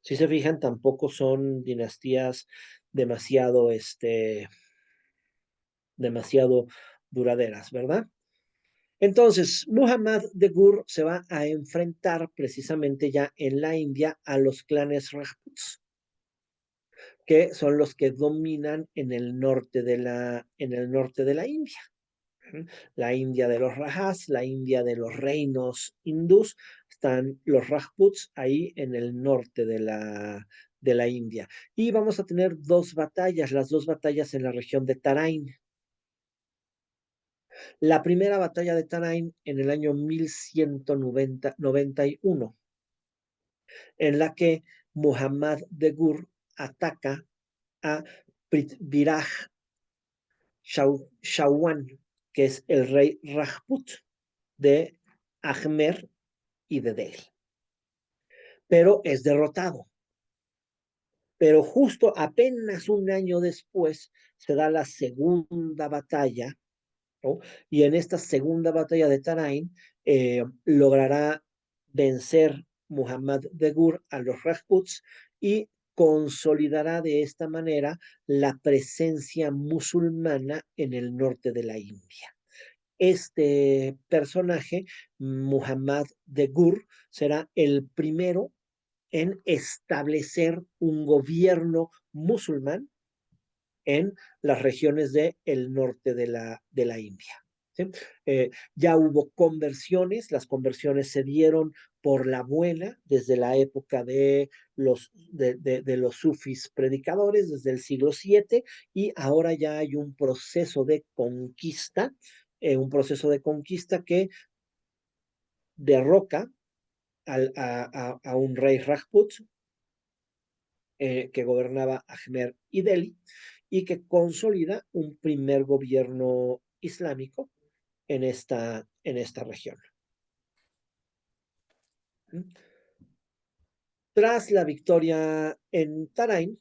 Si se fijan, tampoco son dinastías demasiado, demasiado duraderas, ¿verdad? Entonces, Muhammad de Gur se va a enfrentar precisamente ya en la India a los clanes Rajputs, que son los que dominan en el norte de la India. La India de los Rajas, la India de los reinos hindús, están los Rajputs ahí en el norte de la India. Y vamos a tener dos batallas, las dos batallas en la región de Tarain. La primera batalla de Tarain en el año 1191, en la que Muhammad de Gur ataca a Prithviraj Chauhan, que es el rey Rajput de Ajmer y de Delhi. Pero es derrotado. Pero justo apenas un año después se da la segunda batalla, ¿no? Y en esta segunda batalla de Tarain logrará vencer Muhammad de Gur a los Rajputs y consolidará de esta manera la presencia musulmana en el norte de la India. Este personaje, Muhammad de Gur, será el primero en establecer un gobierno musulmán en las regiones del norte de la India. ¿Sí? Ya hubo conversiones, las conversiones se dieron por la buena desde la época de los sufis predicadores, desde el siglo VII, y ahora ya hay un proceso de conquista que derroca a un rey Rajput que gobernaba Ajmer y Delhi y que consolida un primer gobierno islámico en esta región. Tras la victoria en Tarain,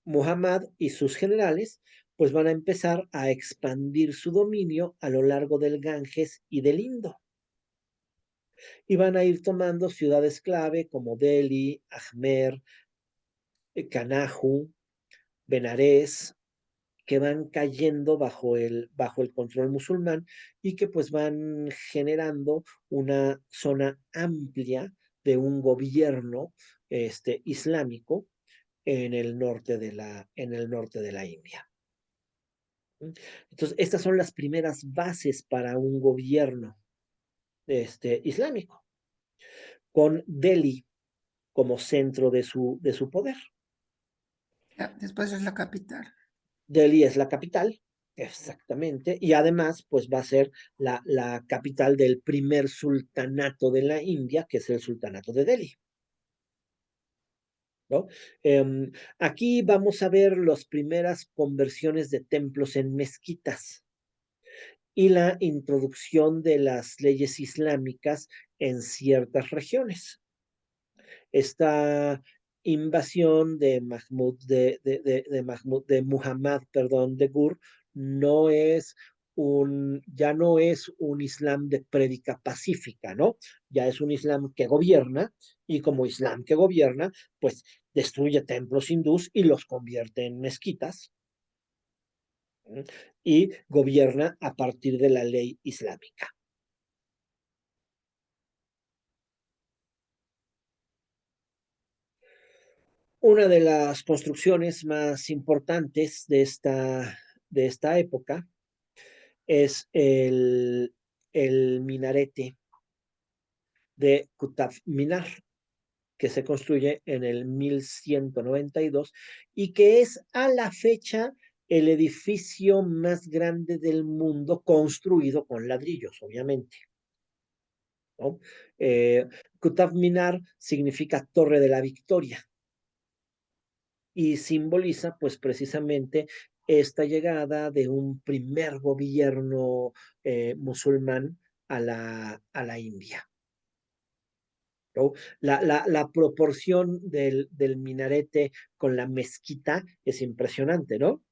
Muhammad y sus generales pues van a empezar a expandir su dominio a lo largo del Ganges y del Indo. Y van a ir tomando ciudades clave como Delhi, Ajmer, Kanaju, Benares, que van cayendo bajo el control musulmán y que pues van generando una zona amplia de un gobierno islámico en el norte de la India. Entonces, estas son las primeras bases para un gobierno islámico, con Delhi como centro de su poder. Ya, después es la capital. Delhi es la capital, exactamente, y además, pues va a ser la capital del primer sultanato de la India, que es el sultanato de Delhi. ¿No? Aquí vamos a ver las primeras conversiones de templos en mezquitas y la introducción de las leyes islámicas en ciertas regiones. Esta invasión de Muhammad, perdón, de Gur, ya no es un Islam de prédica pacífica, ¿no? Ya es un Islam que gobierna, y como Islam que gobierna, pues destruye templos hindús y los convierte en mezquitas, y gobierna a partir de la ley islámica. Una de las construcciones más importantes de esta época es el minarete de Qutb Minar, que se construye en el 1192 y que es a la fecha el edificio más grande del mundo construido con ladrillos, obviamente, ¿no? Qutb Minar significa Torre de la Victoria y simboliza pues precisamente esta llegada de un primer gobierno musulmán a la India, ¿no? La proporción del minarete con la mezquita es impresionante, ¿no?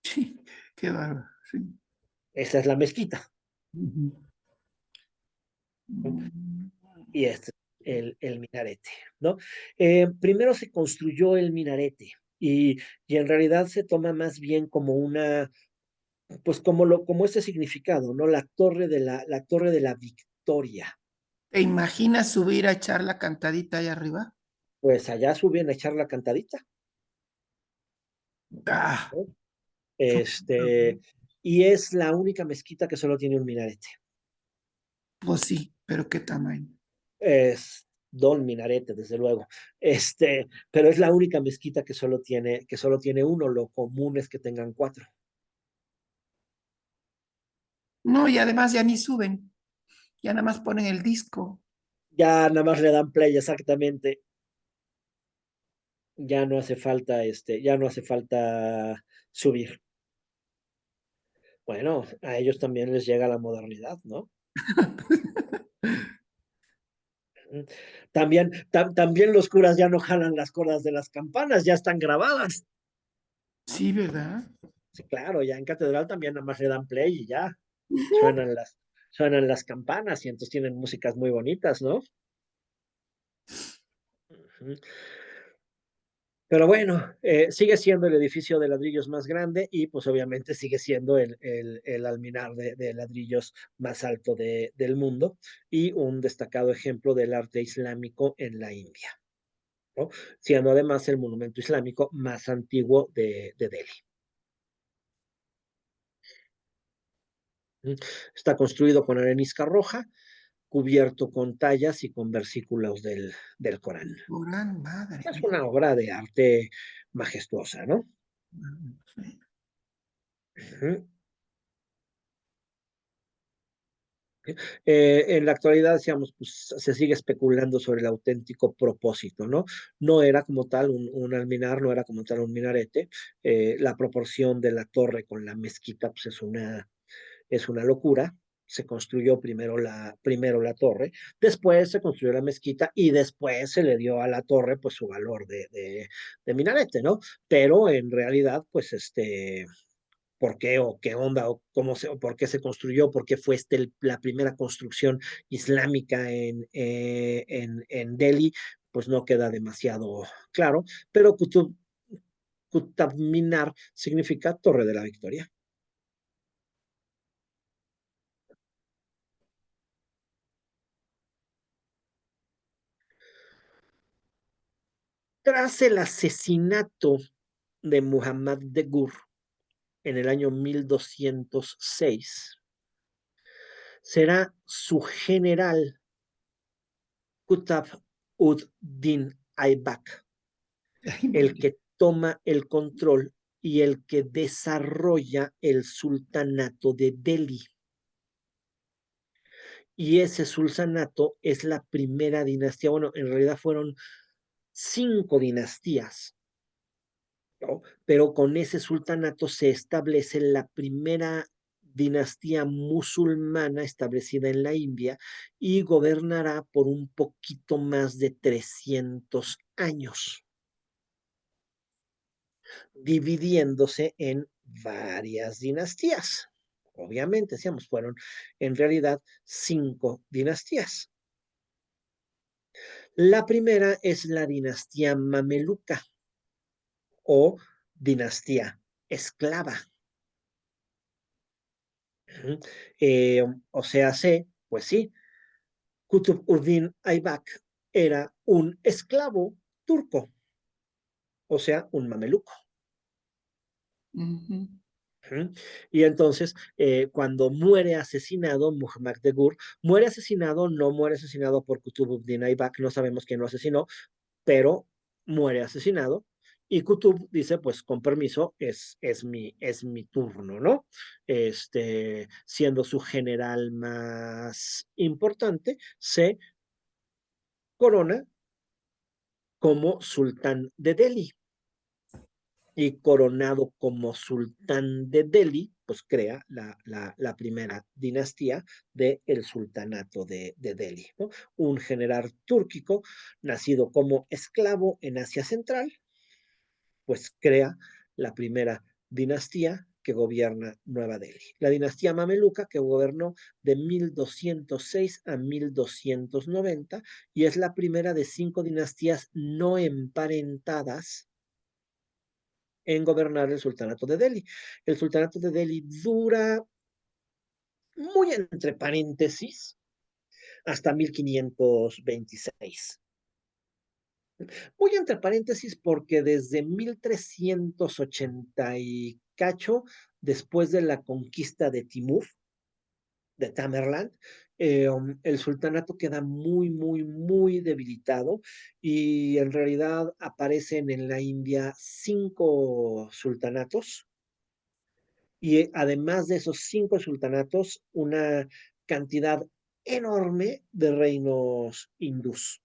Sí, qué bárbaro, sí. Esa es la mezquita, ¿no? Y este es el minarete, ¿no? Primero se construyó el minarete y en realidad se toma más bien como pues como este significado, ¿no? La torre de la Victoria. ¿Te imaginas subir a echar la cantadita ahí arriba? Pues allá suben a echar la cantadita, Ah, ¿no? Este, y es la única mezquita que solo tiene un minarete. Pues sí, pero qué tamaño. Es Don Minarete, desde luego. Pero es la única mezquita que solo tiene uno. Lo común es que tengan cuatro. No, y además ya ni suben, ya nada más ponen el disco. Ya nada más le dan play, exactamente. Ya no hace falta subir. Bueno, a ellos también les llega la modernidad, ¿no? También los curas ya no jalan las cuerdas de las campanas, ya están grabadas. Sí, ¿verdad? Sí, claro, ya en catedral también nada más le dan play y ya Ujú. suenan las, suenan las campanas y entonces tienen músicas muy bonitas, ¿no? Ujú. Pero bueno, sigue siendo el edificio de ladrillos más grande y pues obviamente sigue siendo el alminar de ladrillos más alto del mundo y un destacado ejemplo del arte islámico en la India, ¿no? Siendo además el monumento islámico más antiguo de Delhi. Está construido con arenisca roja, cubierto con tallas y con versículos del Corán. Corán, madre Es mía. una obra de arte majestuosa, ¿no? Sí. Ujú. En la actualidad, decíamos, pues se sigue especulando sobre el auténtico propósito, ¿no? No era como tal un alminar, no era como tal un minarete. La proporción de la torre con la mezquita, pues es una locura. Se construyó primero la torre, después se construyó la mezquita y después se le dio a la torre pues su valor de minarete, ¿no? Pero en realidad, pues por qué o qué onda o o por qué se construyó, por qué fue la primera construcción islámica en Delhi, pues no queda demasiado claro, pero Qutb Minar significa Torre de la Victoria. Tras el asesinato de Muhammad de Gur en el año 1206, será su general Qutb ud-Din Aybak Ay, el madre. que toma el control y el que desarrolla el sultanato de Delhi. Y ese sultanato es la primera dinastía, bueno, en realidad fueron 5 dinastías, ¿no? Pero con ese sultanato se establece la primera dinastía musulmana establecida en la India y gobernará por un poquito más de 300 años, dividiéndose en varias dinastías. Obviamente, decíamos, fueron en realidad 5 dinastías. La primera es la dinastía mameluca o dinastía esclava. O sea, pues sí, Kutub-Uddin Aybak era un esclavo turco, o sea, un mameluco. Ujú. Y entonces, cuando muere asesinado, Muhammad de Gur no muere asesinado por Qutb-ud-Din Aybak, no sabemos quién lo asesinó, pero muere asesinado. Y Qutb dice, pues con permiso, es mi turno, ¿no? Siendo su general más importante, se corona como sultán de Delhi y coronado como sultán de Delhi, pues crea la primera dinastía del sultanato de Delhi, ¿no? Un general túrquico nacido como esclavo en Asia Central, pues crea la primera dinastía que gobierna Nueva Delhi. La dinastía mameluca que gobernó de 1206 a 1290 y es la primera de 5 dinastías no emparentadas en gobernar el sultanato de Delhi. El sultanato de Delhi dura, muy entre paréntesis, hasta 1526. Muy entre paréntesis porque desde 1380 y cacho después de la conquista de Timur, de Tamerlán, el sultanato queda muy, muy, muy debilitado y en realidad aparecen en la India 5 sultanatos y además de esos 5 sultanatos, una cantidad enorme de reinos hindús.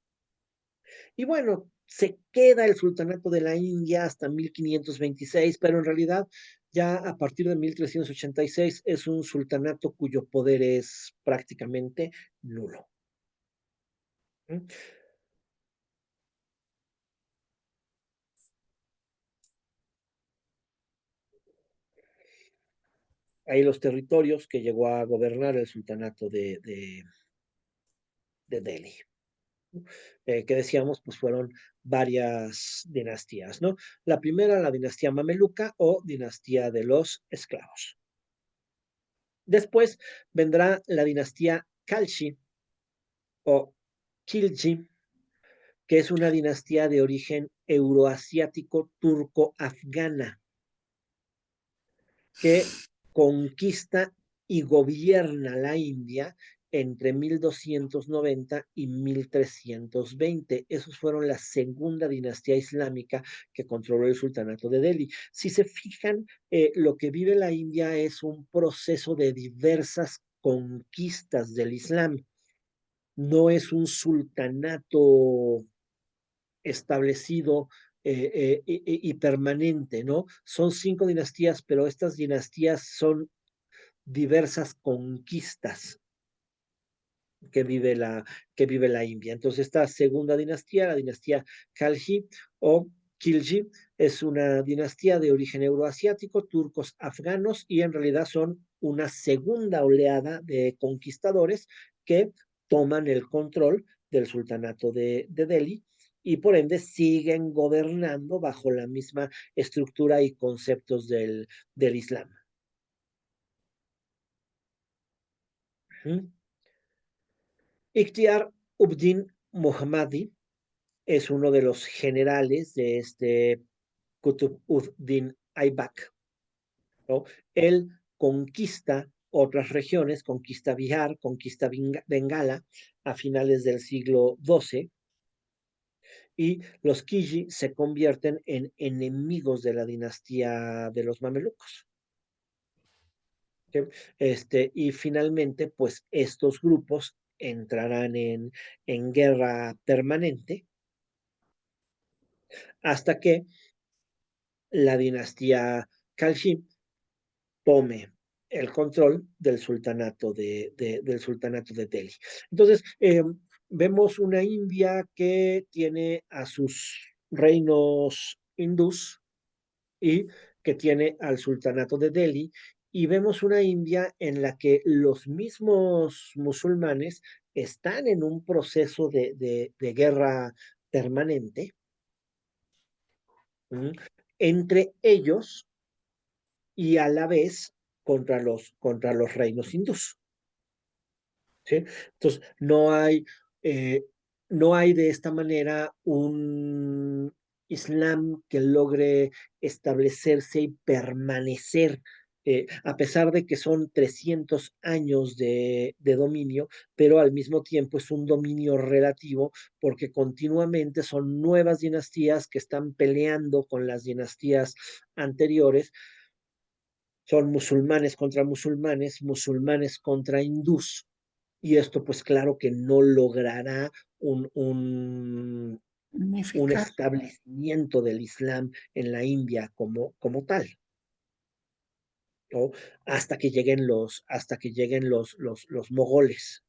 Y bueno, se queda el sultanato de la India hasta 1526, pero en realidad ya a partir de 1386 es un sultanato cuyo poder es prácticamente nulo. ¿Mm? Ahí los territorios que llegó a gobernar el sultanato de Delhi. Que decíamos, pues fueron varias dinastías, ¿no? La primera, la dinastía mameluca o dinastía de los esclavos. Después vendrá la dinastía Khalshi o Khilji, que es una dinastía de origen euroasiático turco-afgana, que conquista y gobierna la India entre 1290 y 1320. Esos fueron la segunda dinastía islámica que controló el sultanato de Delhi. Si se fijan, lo que vive la India es un proceso de diversas conquistas del Islam. No es un sultanato establecido y permanente, ¿no? Son 5 dinastías, pero estas dinastías son diversas conquistas que vive que vive la India. Entonces, esta segunda dinastía, la dinastía Khalji o Khilji, es una dinastía de origen euroasiático, turcos afganos, y en realidad son una segunda oleada de conquistadores que toman el control del sultanato de Delhi y por ende siguen gobernando bajo la misma estructura y conceptos del Islam. ¿Mm? Ikhtiar Ubdin Muhammadi es uno de los generales de este Qutb ud-Din Aibak, ¿no? Él conquista otras regiones, conquista Bihar, conquista Bengala a finales del siglo XII y los Kiji se convierten en enemigos de la dinastía de los mamelucos. ¿Sí? Y finalmente, pues estos grupos entrarán en guerra permanente hasta que la dinastía Khalji tome el control del sultanato de Delhi. Entonces, vemos una India que tiene a sus reinos hindús y que tiene al sultanato de Delhi, y vemos una India en la que los mismos musulmanes están en un proceso de guerra permanente, ¿m? Entre ellos y a la vez contra los reinos hindús. ¿Sí? Entonces, eh, no hay de esta manera un Islam que logre establecerse y permanecer, a pesar de que son 300 años de dominio, pero al mismo tiempo es un dominio relativo porque continuamente son nuevas dinastías que están peleando con las dinastías anteriores, son musulmanes, musulmanes contra hindús, y esto pues claro que no logrará un Unificar. establecimiento del Islam en la India como tal, ¿no? Hasta que lleguen los mogoles.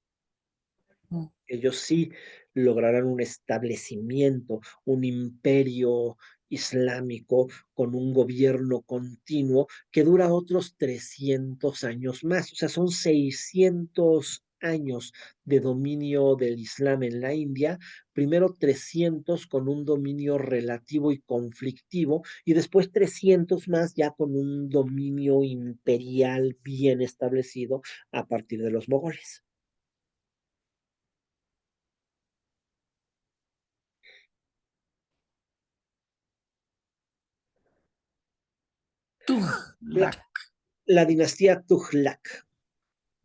Mm. Ellos sí lograrán un establecimiento, un imperio islámico con un gobierno continuo que dura otros 300 años más. O sea, son 600 años de dominio del Islam en la India, primero 300 con un dominio relativo y conflictivo, y después 300 más ya con un dominio imperial bien establecido a partir de los mogoles. La, Tughlaq. la dinastía Tughlaq,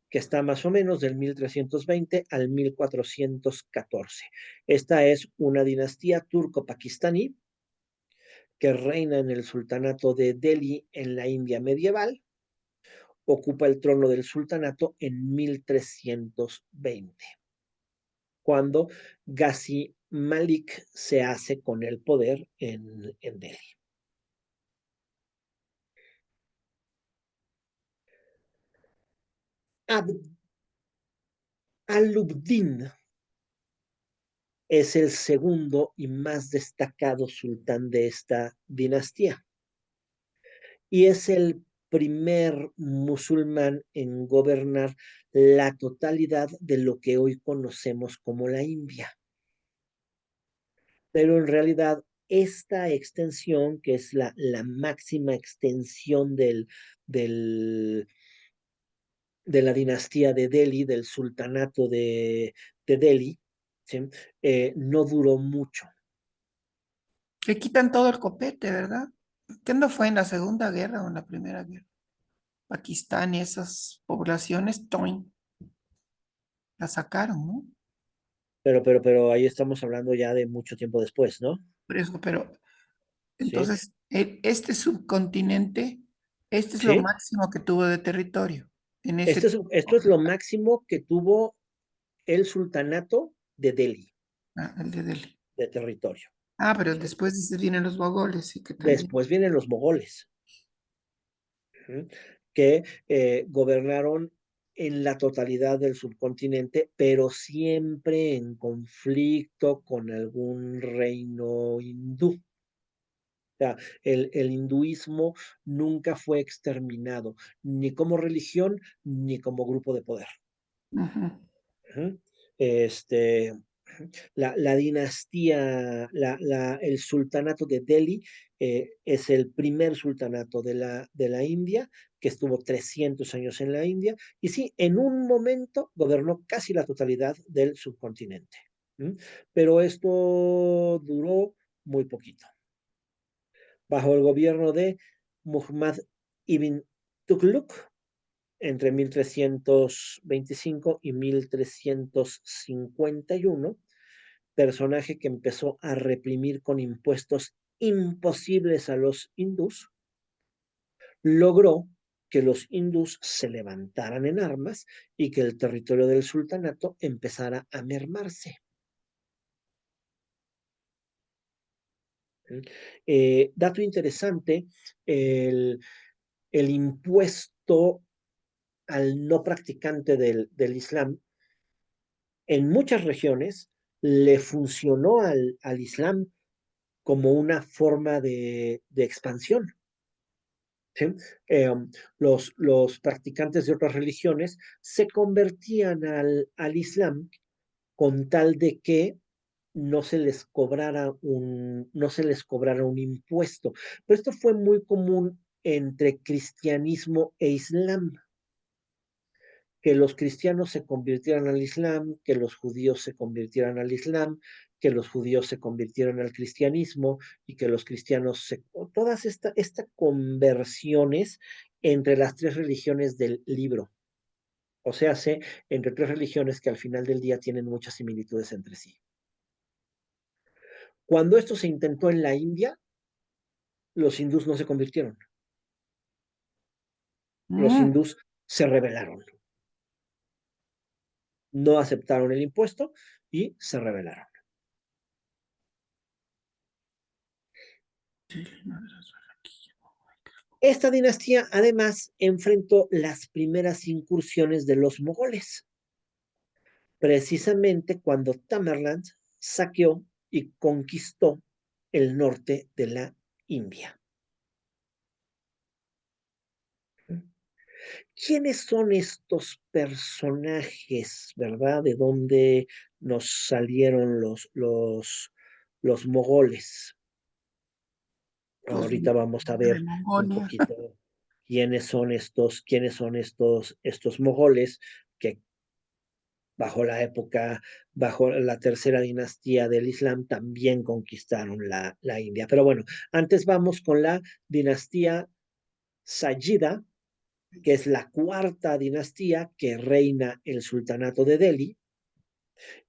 que está más o menos del 1320 al 1414. Esta es una dinastía turco-pakistaní que reina en el sultanato de Delhi en la India medieval. Ocupa el trono del sultanato en 1320, cuando Ghazi Malik se hace con el poder en Delhi. Alauddin es el segundo y más destacado sultán de esta dinastía y es el primer musulmán en gobernar la totalidad de lo que hoy conocemos como la India. Pero en realidad esta extensión, que es la máxima extensión de la dinastía de Delhi, del sultanato de Delhi, ¿sí? No duró mucho. Le quitan todo el copete, ¿verdad? ¿Qué no fue en la Segunda Guerra o en la Primera Guerra? Pakistán y esas poblaciones, ¡toin!, la sacaron, ¿no? Pero ahí estamos hablando ya de mucho tiempo después, ¿no? Por eso, pero Sí, entonces, este subcontinente, este es lo sí. máximo que tuvo de territorio en ese Esto tiempo. es lo máximo que tuvo el sultanato de Delhi, Ah, el de Delhi. de territorio. Ah, pero ¿Sí? después vienen los mogoles, sí que también. Después vienen los mogoles, que gobernaron en la totalidad del subcontinente, pero siempre en conflicto con algún reino hindú. O sea, el hinduismo nunca fue exterminado, ni como religión, ni como grupo de poder. Ujú. Este, la dinastía, el sultanato de Delhi es el primer sultanato de la India, que estuvo 300 años en la India, y sí, en un momento gobernó casi la totalidad del subcontinente. Pero esto duró muy poquito. Bajo el gobierno de Muhammad ibn Tughlaq, entre 1325 y 1351, personaje que empezó a reprimir con impuestos imposibles a los hindús, logró que los hindús se levantaran en armas y que el territorio del sultanato empezara a mermarse. Dato interesante, el, el impuesto al no practicante del Islam en muchas regiones le funcionó al Islam como una forma de expansión. ¿Sí? Los practicantes de otras religiones se convertían al Islam con tal de que no se les cobrara un impuesto. Pero esto fue muy común entre cristianismo e islam, que los cristianos se convirtieran al islam, que los judíos se convirtieran al islam, que los judíos se convirtieran al cristianismo y que los cristianos todas estas conversiones entre las tres religiones del libro. O sea, entre tres religiones que al final del día tienen muchas similitudes entre sí. Cuando esto se intentó en la India, los hindús no se convirtieron. Los Mm, hindús se rebelaron, no aceptaron el impuesto y se rebelaron. sí, Esta dinastía además enfrentó las primeras incursiones de los mogoles, precisamente cuando Tamerlán saqueó y conquistó el norte de la India. ¿Quiénes son estos personajes, verdad? ¿De dónde nos salieron los mogoles? pues Ahorita vamos a de ver un Mongolia. poquito quiénes son estos mogoles que bajo la tercera dinastía del Islam, también conquistaron la India. Pero bueno, antes vamos con la dinastía Sayida, que es la cuarta dinastía que reina el sultanato de Delhi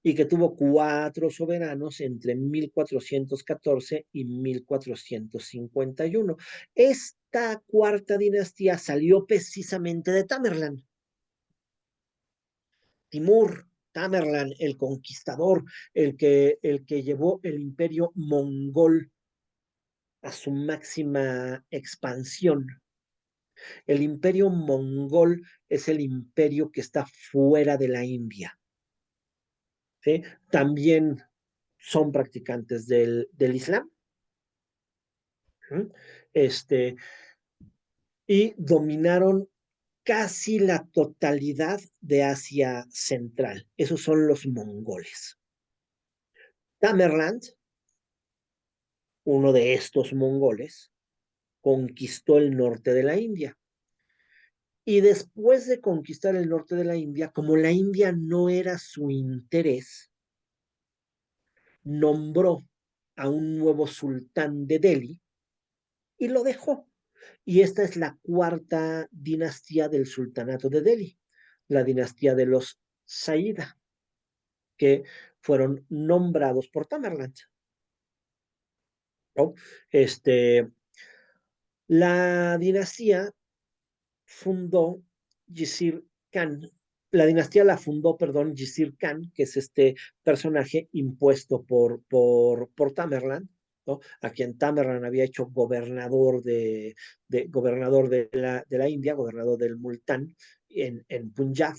y que tuvo 4 soberanos entre 1414 y 1451. Esta cuarta dinastía salió precisamente de Tamerlán. Timur, Tamerlán, el conquistador, el que llevó el imperio mongol a su máxima expansión. El imperio mongol es el imperio que está fuera de la India. ¿Sí? También son practicantes del Islam. Este, y dominaron casi la totalidad de Asia Central. Esos son los mongoles. Tamerlán, uno de estos mongoles, conquistó el norte de la India. Y después de conquistar el norte de la India, como la India no era su interés, nombró a un nuevo sultán de Delhi y lo dejó. Y esta es la cuarta dinastía del sultanato de Delhi, la dinastía de los Saida, que fueron nombrados por Tamerlán. ¿No? La dinastía fundó Yizir Khan. La dinastía la fundó, perdón, Yizir Khan, que es este personaje impuesto por Tamerlán, ¿no? A quien Tamerlán había hecho gobernador de la India, gobernador del Multán en Punjab.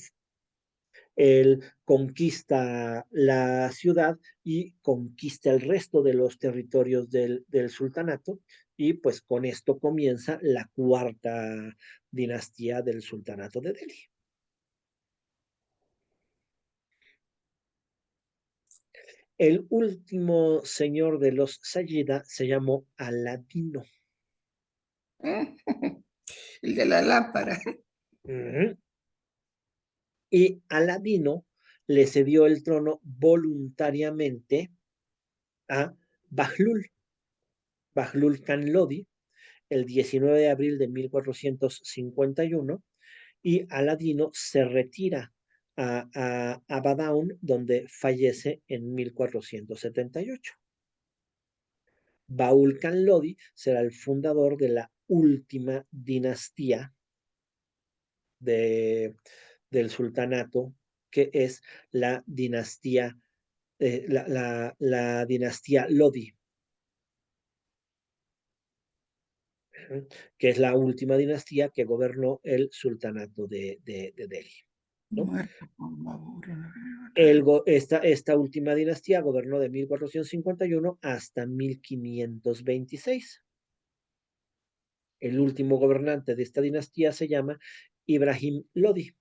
Él conquista la ciudad y conquista el resto de los territorios del sultanato y pues con esto comienza la cuarta dinastía del sultanato de Delhi. El último señor de los Sayida se llamó Aladino. El de la lámpara. Y Aladino le cedió el trono voluntariamente a Bahlul Khan Lodi el 19 de abril de 1451 y Aladino se retira a Badaun, donde fallece en 1478. Baul Khan Lodi será el fundador de la última dinastía del sultanato, que es la dinastía, la dinastía Lodi, que es la última dinastía que gobernó el sultanato de Delhi. ¿No? Esta última dinastía gobernó de 1451 hasta 1526. El último gobernante de esta dinastía se llama Ibrahim Lodi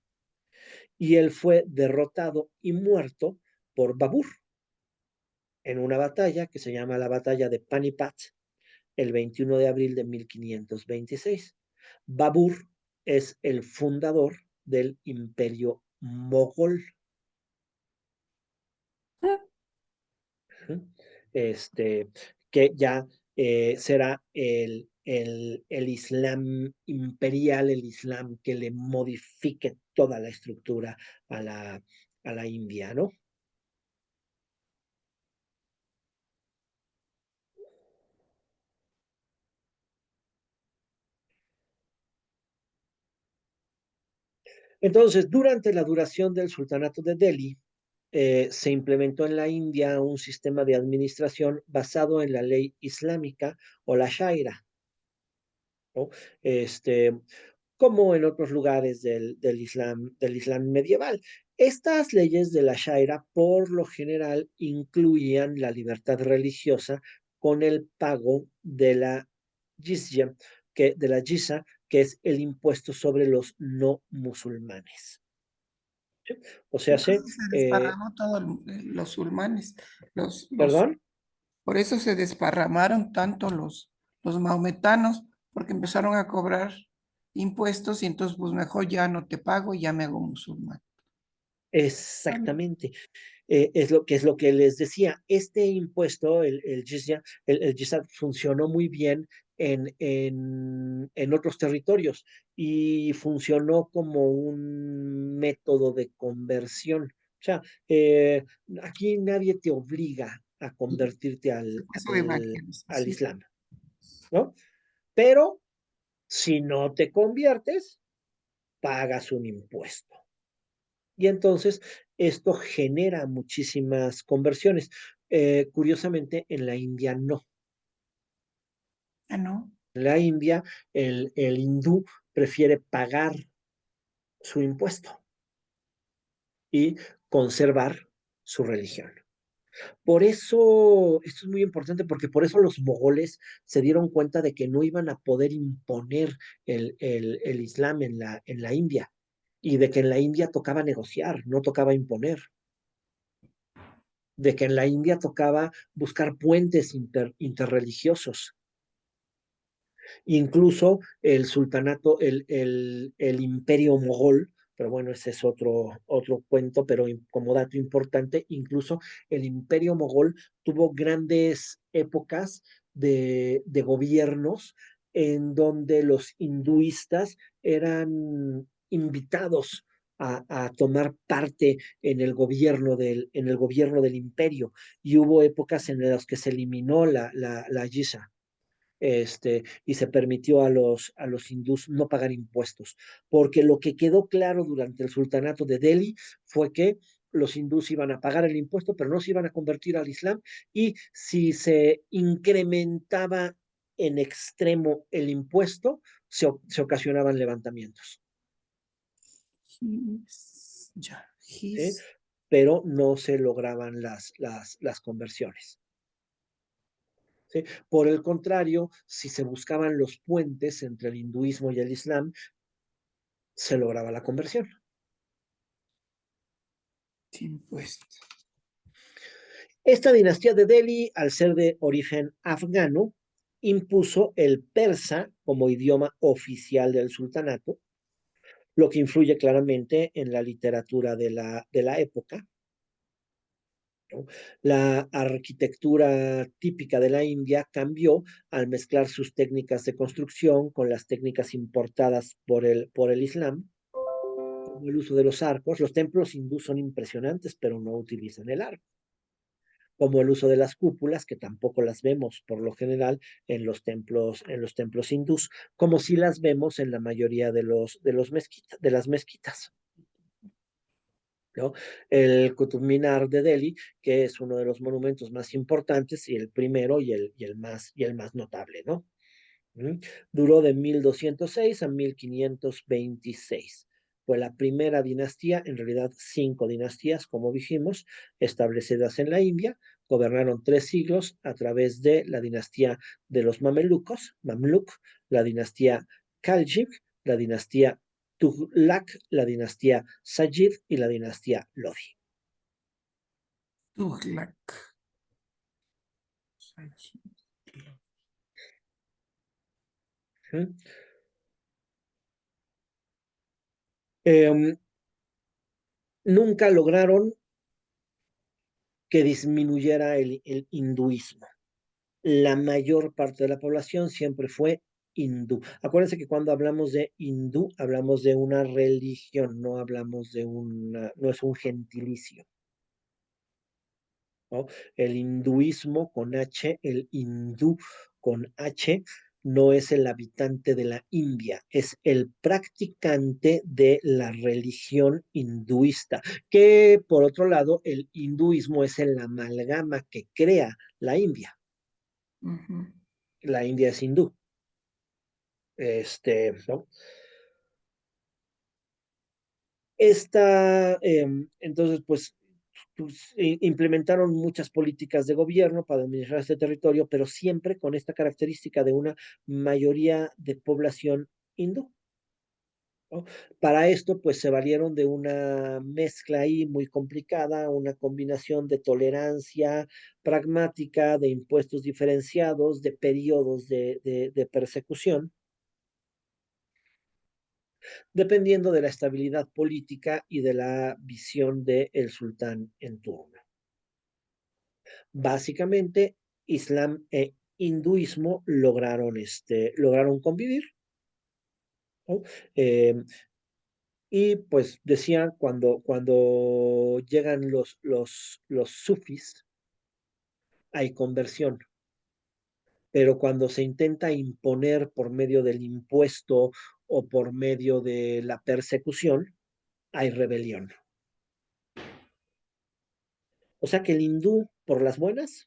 y él fue derrotado y muerto por Babur en una batalla que se llama la batalla de Panipat el 21 de abril de 1526. Babur es el fundador del imperio mogol. Que ya será el Islam imperial, el Islam que le modifique toda la estructura a la India, ¿no? Entonces, durante la duración del sultanato de Delhi, se implementó en la India un sistema de administración basado en la ley islámica o la Sharia, ¿no? Como en otros lugares del Islam medieval. Estas leyes de la Sharia por lo general incluían la libertad religiosa con el pago de la jizya, que es el impuesto sobre los no musulmanes. ¿Sí? O sea, Por eso se desparramó todos los sulmanes. ¿Perdón? Por eso se desparramaron tanto los maometanos, porque empezaron a cobrar impuestos y entonces pues mejor ya no te pago y ya me hago musulmán. Exactamente. Es lo que les decía. Este impuesto, el jizya, el jizya funcionó muy bien en otros territorios y funcionó como un método de conversión. O sea, aquí nadie te obliga a convertirte Eso de evangelizar, al sí. Islam, ¿no? Pero si no te conviertes, pagas un impuesto. Y entonces esto genera muchísimas conversiones. Curiosamente, en la India no. Ah, no. En la India, el hindú prefiere pagar su impuesto y conservar su religión. Por eso, esto es muy importante, porque por eso los mogoles se dieron cuenta de que no iban a poder imponer el Islam en la India, y de que en la India tocaba negociar, no tocaba imponer, de que en la India tocaba buscar puentes interreligiosos. Incluso el sultanato, el imperio mogol, pero bueno, ese es otro cuento, pero como dato importante, incluso el imperio mogol tuvo grandes épocas de gobiernos en donde los hinduistas eran invitados a tomar parte en el gobierno del imperio, y hubo épocas en las que se eliminó la yisha, y se permitió a los hindús no pagar impuestos, porque lo que quedó claro durante el sultanato de Delhi fue que los hindús iban a pagar el impuesto, pero no se iban a convertir al Islam, y si se incrementaba en extremo el impuesto, se ocasionaban levantamientos, Ya, ¿sí? Pero no se lograban las conversiones. ¿Sí? Por el contrario, si se buscaban los puentes entre el hinduismo y el islam, se lograba la conversión. impuesto. Esta dinastía de Delhi, al ser de origen afgano, impuso el persa como idioma oficial del sultanato, lo que influye claramente en la literatura de la época, ¿no? La arquitectura típica de la India cambió al mezclar sus técnicas de construcción con las técnicas importadas por el Islam, como el uso de los arcos. Los templos hindús son impresionantes, pero no utilizan el arco. Como el uso de las cúpulas, que tampoco las vemos por lo general en los templos hindús, como si las vemos en la mayoría de las mezquitas, ¿no? El Qutub Minar de Delhi, que es uno de los monumentos más importantes y el primero y el más notable, ¿no? Duró de 1206 a 1526. Fue la primera dinastía, en realidad 5 dinastías, como dijimos, establecidas en la India. Gobernaron 3 siglos a través de la dinastía de los Mamluk, la dinastía Khaljit, la dinastía Tughlaq, la dinastía Sajid y la dinastía Lodi. Tughlaq. ¿Mm? Eh, Nunca lograron que disminuyera el hinduismo. La mayor parte de la población siempre fue hindú. Acuérdense que cuando hablamos de hindú, hablamos de una religión, no hablamos de no es un gentilicio, ¿no? El hinduismo con H, el hindú con H, no es el habitante de la India, es el practicante de la religión hinduista, que por otro lado, el hinduismo es el amalgama que crea la India. La India es hindú. ¿No? Entonces, pues implementaron muchas políticas de gobierno para administrar este territorio, pero siempre con esta característica de una mayoría de población hindú, ¿no? Para esto, pues se valieron de una mezcla ahí muy complicada, una combinación de tolerancia pragmática, de impuestos diferenciados, de periodos de persecución, dependiendo de la estabilidad política y de la visión del sultán en turno. Básicamente, Islam e hinduismo lograron convivir, ¿no? Y pues decían, cuando llegan los sufis, hay conversión, pero cuando se intenta imponer por medio del impuesto o por medio de la persecución, hay rebelión. O sea que el hindú, por las buenas,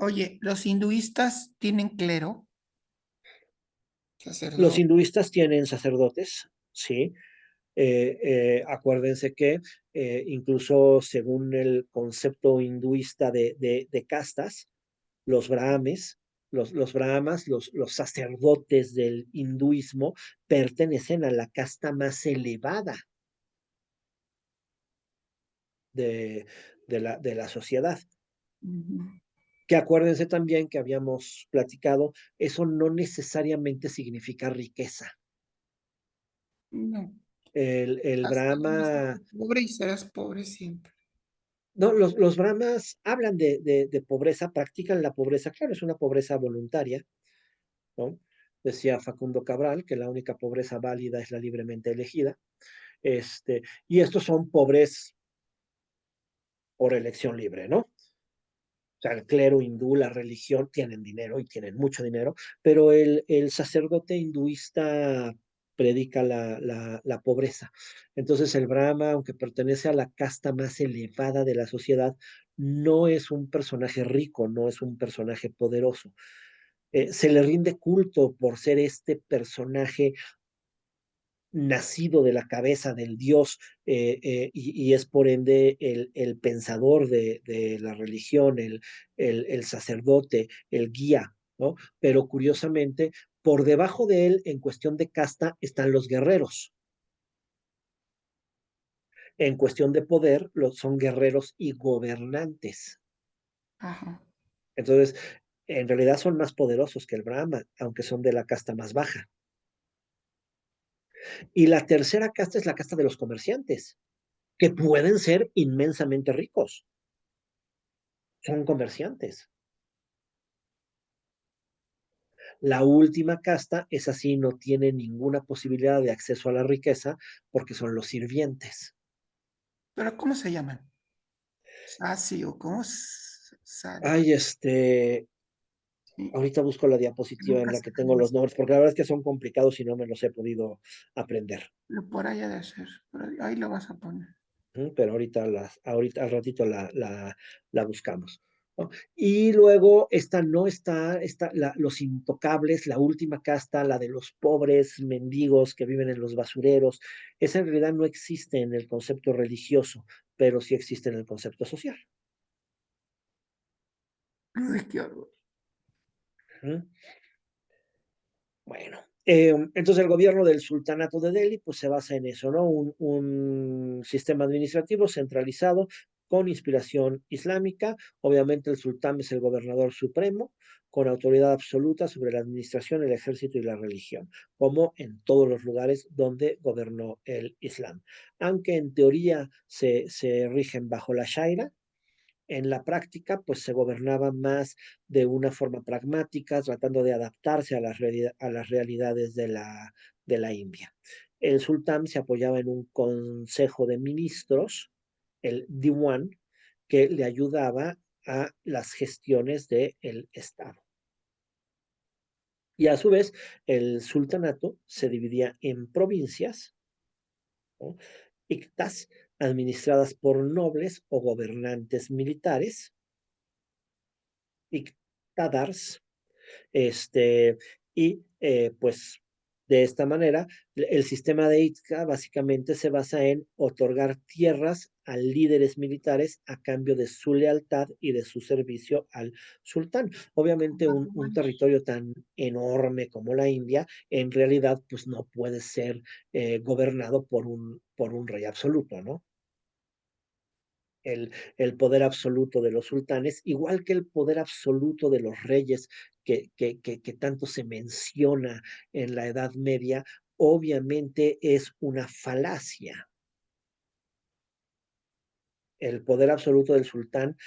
Oye, ¿los hinduistas tienen clero, los sacerdote? hinduistas tienen sacerdotes, sí. Acuérdense que incluso según el concepto hinduista de castas, los brahmes, los brahmas, los sacerdotes del hinduismo, pertenecen a la casta más elevada de, de la sociedad. Ujú. Que acuérdense también que habíamos platicado, eso no necesariamente significa riqueza. No, El hasta Brahma, pobre y serás pobre siempre. no, los Brahmas hablan de pobreza, practican la pobreza, claro, es una pobreza voluntaria, ¿no? Decía Facundo Cabral que la única pobreza válida es la libremente elegida. Y estos son pobres por elección libre, ¿no? O sea, el clero hindú, la religión, tienen dinero y tienen mucho dinero, pero el sacerdote hinduista predica la pobreza. Entonces el Brahma, aunque pertenece a la casta más elevada de la sociedad, no es un personaje rico, no es un personaje poderoso. Se le rinde culto por ser este personaje nacido de la cabeza del Dios, y es por ende el pensador de la religión, el sacerdote, el guía, ¿no? Pero curiosamente, por debajo de él, en cuestión de casta, están los guerreros. En cuestión de poder, son guerreros y gobernantes. Ajá. Entonces, en realidad son más poderosos que el Brahma, aunque son de la casta más baja. Y la tercera casta es la casta de los comerciantes, que pueden ser inmensamente ricos. Son comerciantes. La última casta es así, no tiene ninguna posibilidad de acceso a la riqueza porque son los sirvientes. ¿Pero cómo se llaman? Sasi o cómo Ay, sí, ahorita busco la diapositiva en nunca la se que tengo lo los visto. nombres, porque la verdad es que son complicados y no me los he podido aprender. Pero por ahí ha de ser. Ahí lo vas a poner. Pero ahorita al ratito la buscamos, ¿no? Y luego esta no está los intocables, la última casta, la de los pobres mendigos que viven en los basureros, esa en realidad no existe en el concepto religioso, pero sí existe en el concepto social. Ay, qué horror. ¿Mm? Bueno, entonces el gobierno del sultanato de Delhi pues se basa en eso, ¿no? Un sistema administrativo centralizado con inspiración islámica. Obviamente el sultán es el gobernador supremo con autoridad absoluta sobre la administración, el ejército y la religión, como en todos los lugares donde gobernó el Islam. Aunque en teoría se rigen bajo la Sharia, en la práctica, pues se gobernaba más de una forma pragmática, tratando de adaptarse a las realidades de la India. El sultán se apoyaba en un consejo de ministros, el Diwan, que le ayudaba a las gestiones del Estado. Y a su vez, el sultanato se dividía en provincias, ¿no? Ictas, administradas por nobles o gobernantes militares, Iqtadars, y pues de esta manera el sistema de Itzca básicamente se basa en otorgar tierras a líderes militares a cambio de su lealtad y de su servicio al sultán. Obviamente un territorio tan enorme como la India, en realidad pues no puede ser gobernado por un rey absoluto, ¿no? El poder absoluto de los sultanes, igual que el poder absoluto de los reyes que tanto se menciona en la Edad Media, obviamente es una falacia. El poder absoluto del sultán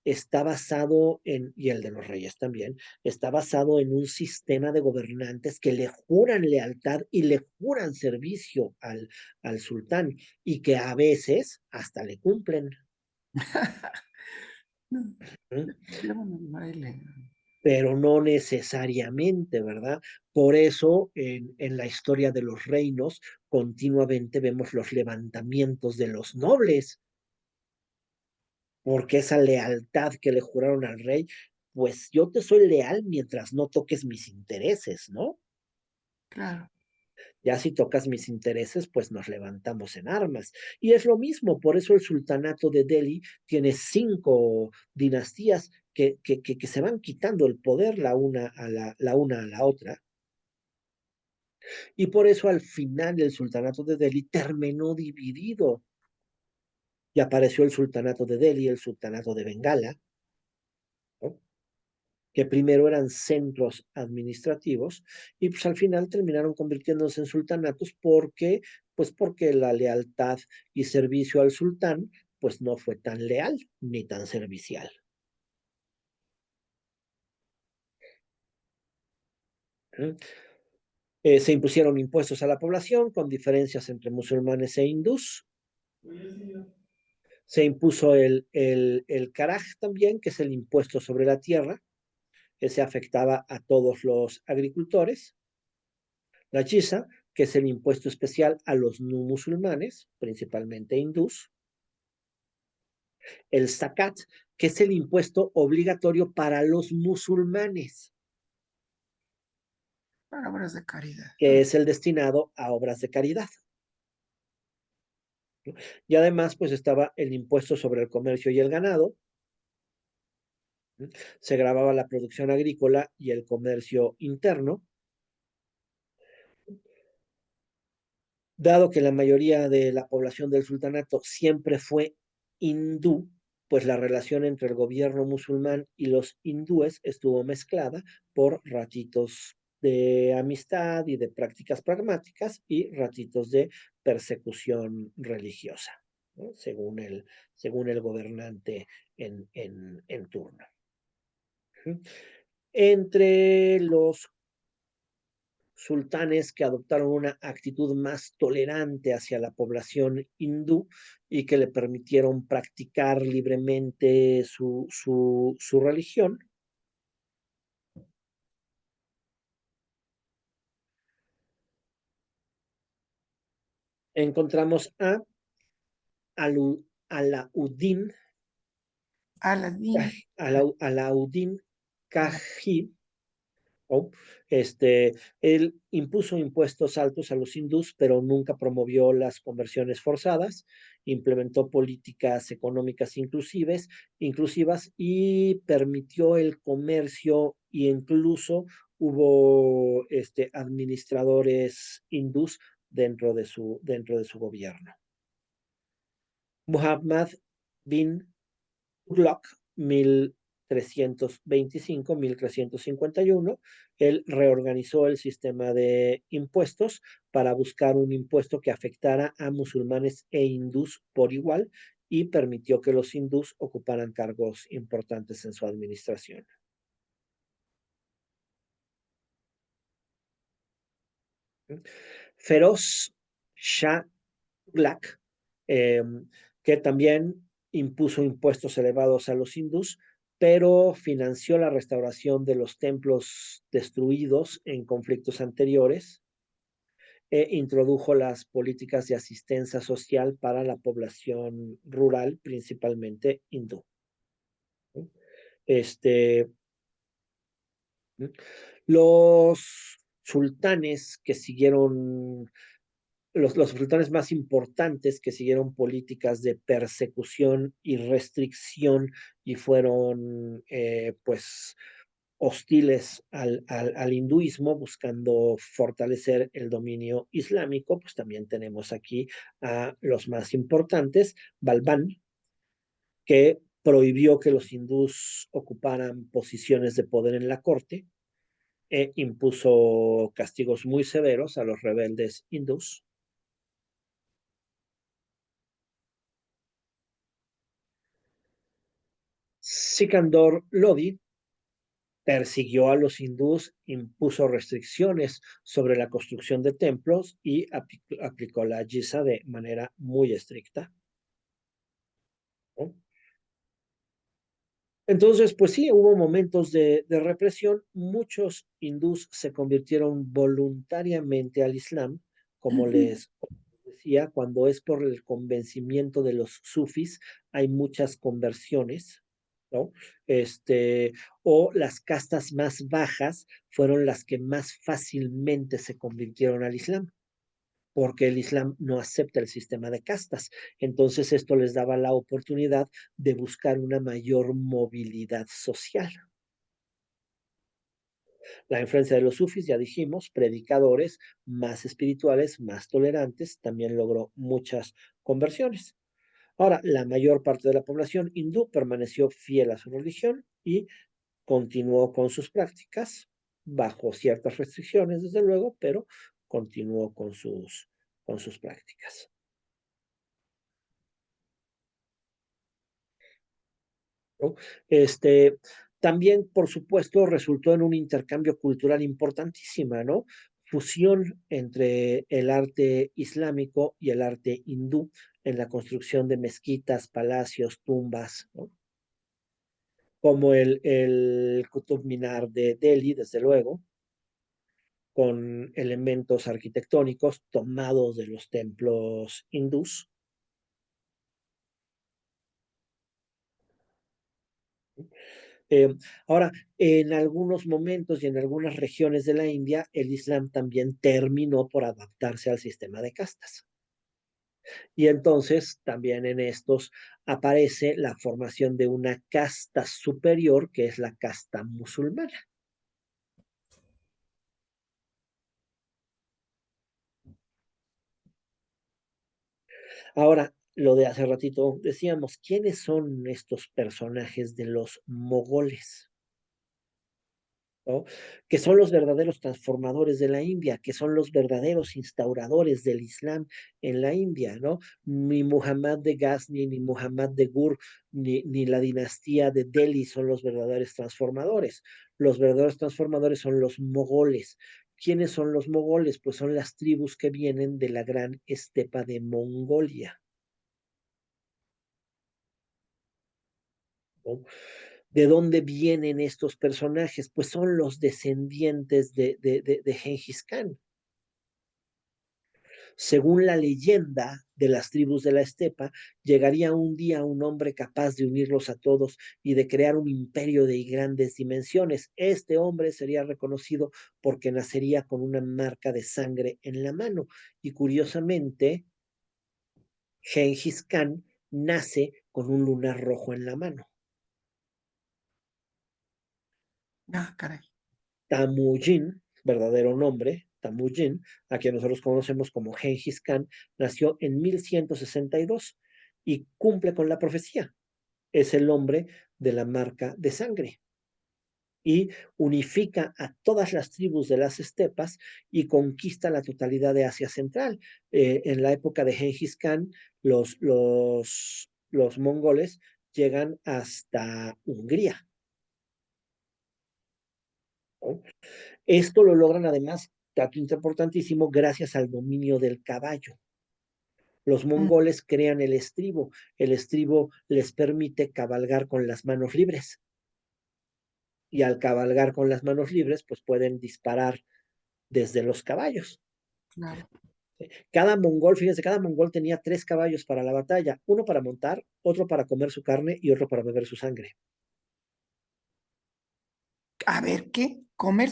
está basado y el de los reyes también, está basado en un sistema de gobernantes que le juran lealtad y le juran servicio al sultán y que a veces hasta le cumplen. ¿Mm? Pero no necesariamente, ¿verdad? Por eso en la historia de los reinos continuamente vemos los levantamientos de los nobles, porque esa lealtad que le juraron al rey, pues yo te soy leal mientras no toques mis intereses, ¿no? Claro. Ya si tocas mis intereses, pues nos levantamos en armas. Y es lo mismo, por eso el sultanato de Delhi tiene 5 dinastías que se van quitando el poder la una a la otra. Y por eso al final el sultanato de Delhi terminó dividido. Y apareció el sultanato de Delhi, el sultanato de Bengala, ¿no? Que primero eran centros administrativos y pues al final terminaron convirtiéndose en sultanatos porque la lealtad y servicio al sultán pues no fue tan leal ni tan servicial. Se impusieron impuestos a la población con diferencias entre musulmanes e hindús. Se impuso el karaj también, que es el impuesto sobre la tierra, que se afectaba a todos los agricultores. La chisa, que es el impuesto especial a los no musulmanes, principalmente hindús. El zakat, que es el impuesto obligatorio para los musulmanes, Para obras de caridad. que es el destinado a obras de caridad. Y además, pues estaba el impuesto sobre el comercio y el ganado. Se gravaba la producción agrícola y el comercio interno. Dado que la mayoría de la población del sultanato siempre fue hindú, pues la relación entre el gobierno musulmán y los hindúes estuvo mezclada por ratitos de amistad y de prácticas pragmáticas y ratitos de persecución religiosa, ¿no? Según el gobernante en turno. Entre los sultanes que adoptaron una actitud más tolerante hacia la población hindú y que le permitieron practicar libremente su religión. Encontramos a Alauddin, Aladín. Alauddin Khajji. ¿No? Él impuso impuestos altos a los hindús, pero nunca promovió las conversiones forzadas, implementó políticas económicas inclusivas y permitió el comercio e incluso hubo administradores hindús dentro de su gobierno. Muhammad bin Tughlaq, 1325-1351, él reorganizó el sistema de impuestos para buscar un impuesto que afectara a musulmanes e hindús por igual y permitió que los hindús ocuparan cargos importantes en su administración. Feroz Shah Tughlaq, que también impuso impuestos elevados a los hindús, pero financió la restauración de los templos destruidos en conflictos anteriores e introdujo las políticas de asistencia social para la población rural, principalmente hindú. Este, los sultanes que siguieron los sultanes más importantes que siguieron políticas de persecución y restricción y fueron pues hostiles al hinduismo buscando fortalecer el dominio islámico, pues también tenemos aquí a los más importantes, Balbán, que prohibió que los hindús ocuparan posiciones de poder en la corte e impuso castigos muy severos a los rebeldes hindús. Sikandar Lodi persiguió a los hindús, impuso restricciones sobre la construcción de templos y aplicó la yisa de manera muy estricta, ¿no? Entonces, pues sí, hubo momentos de represión. Muchos hindús se convirtieron voluntariamente al Islam, como les decía, cuando es por el convencimiento de los sufis, hay muchas conversiones, ¿no? O las castas más bajas fueron las que más fácilmente se convirtieron al Islam, porque el Islam no acepta el sistema de castas. Entonces esto les daba la oportunidad de buscar una mayor movilidad social. La influencia de los sufis, ya dijimos, predicadores más espirituales, más tolerantes, también logró muchas conversiones. Ahora, la mayor parte de la población hindú permaneció fiel a su religión y continuó con sus prácticas, bajo ciertas restricciones, desde luego, pero continuó con sus prácticas. ¿No? Este, También, por supuesto, resultó en un intercambio cultural importantísima, ¿no? Fusión entre el arte islámico y el arte hindú en la construcción de mezquitas, palacios, tumbas, ¿no? Como el Qutub Minar de Delhi, desde luego, con elementos arquitectónicos tomados de los templos hindús. Eh, Ahora, en algunos momentos y en algunas regiones de la India, el Islam también terminó por adaptarse al sistema de castas. Y entonces también en estos aparece la formación de una casta superior, que es la casta musulmana. Ahora, lo de hace ratito decíamos, ¿quiénes son estos personajes de los mogoles? ¿No? Que son los verdaderos transformadores de la India, que son los verdaderos instauradores del Islam en la India, ¿no? Ni Muhammad de Ghazni, ni Muhammad de Gur, ni la dinastía de Delhi son los verdaderos transformadores. Los verdaderos transformadores son los mogoles. ¿Quiénes son los mogoles? Pues son las tribus que vienen de la gran estepa de Mongolia, ¿no? ¿De dónde vienen estos personajes? Pues son los descendientes de Gengis Khan. Según la leyenda de las tribus de la estepa, llegaría un día un hombre capaz de unirlos a todos y de crear un imperio de grandes dimensiones. Este hombre sería reconocido porque nacería con una marca de sangre en la mano. Y curiosamente, Gengis Khan nace con un lunar rojo en la mano. Ah, caray. Temujin, verdadero nombre, Temujin, a quien nosotros conocemos como Gengis Khan, nació en 1162 y cumple con la profecía. Es el hombre de la marca de sangre y unifica a todas las tribus de las estepas y conquista la totalidad de Asia Central. En la época de Gengis Khan, los mongoles llegan hasta Hungría, ¿no? Esto lo logran además, dato importantísimo, gracias al dominio del caballo. Los Mm, mongoles crean el estribo les permite cabalgar con las manos libres y al cabalgar con las manos libres, pues pueden disparar desde los caballos. claro. Cada mongol, fíjense, cada mongol tenía 3 caballos para la batalla, uno para montar, otro para comer su carne y otro para beber su sangre. A ver, ¿qué? Comer.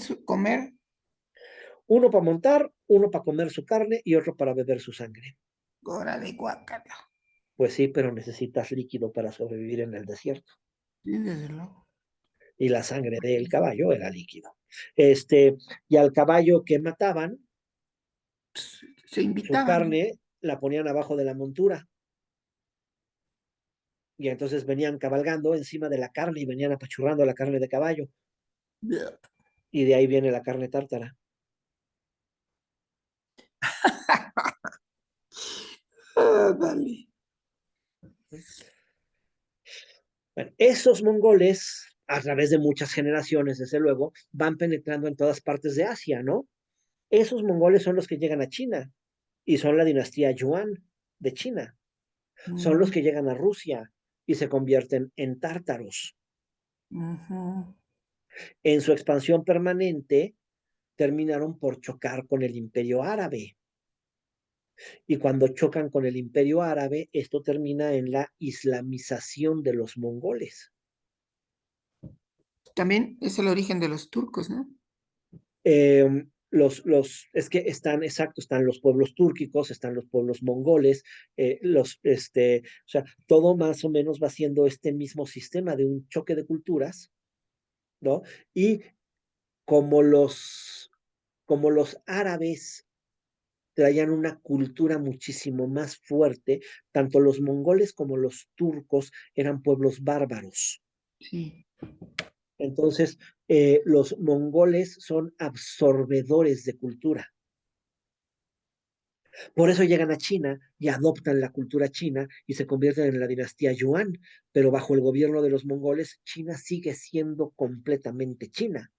Uno para montar, uno para comer su carne y otro para beber su sangre. Hora de guacala. Pues sí, pero necesitas líquido para sobrevivir en el desierto. Sí, desde luego. Y la sangre del caballo era líquido. Y al caballo que mataban, Se su invitaban. carne la ponían abajo de la montura. Y entonces venían cabalgando encima de la carne y venían apachurrando la carne de caballo. Y de ahí viene la carne tártara. Ah, dale. Bueno, esos mongoles, a través de muchas generaciones, desde luego, van penetrando en todas partes de Asia, ¿no? Esos mongoles son los que llegan a China y son la dinastía Yuan de China. Son los Mm, que llegan a Rusia y se convierten en tártaros. ujú. En su expansión permanente, terminaron por chocar con el imperio árabe. Y cuando chocan con el imperio árabe, esto termina en la islamización de los mongoles. También es el origen de los turcos, ¿no? Es que están, exacto, están los pueblos túrquicos, están los pueblos mongoles, o sea, todo más o menos va siendo este mismo sistema de un choque de culturas, ¿no? Y como como los árabes traían una cultura muchísimo más fuerte, tanto los mongoles como los turcos eran pueblos bárbaros. Sí. Entonces, los mongoles son absorbedores de cultura. Por eso llegan a China y adoptan la cultura china y se convierten en la dinastía Yuan, pero bajo el gobierno de los mongoles, China sigue siendo completamente China,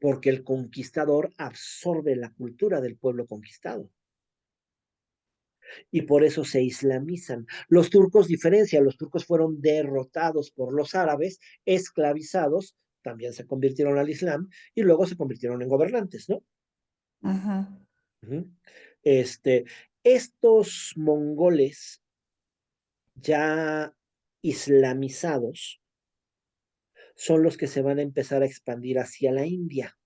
porque el conquistador absorbe la cultura del pueblo conquistado y por eso se islamizan. Los turcos diferencian, los turcos fueron derrotados por los árabes, esclavizados, también se convirtieron al Islam y luego se convirtieron en gobernantes, ¿no? Ujú. Ujú. Este, estos mongoles ya islamizados son los que se van a empezar a expandir hacia la India.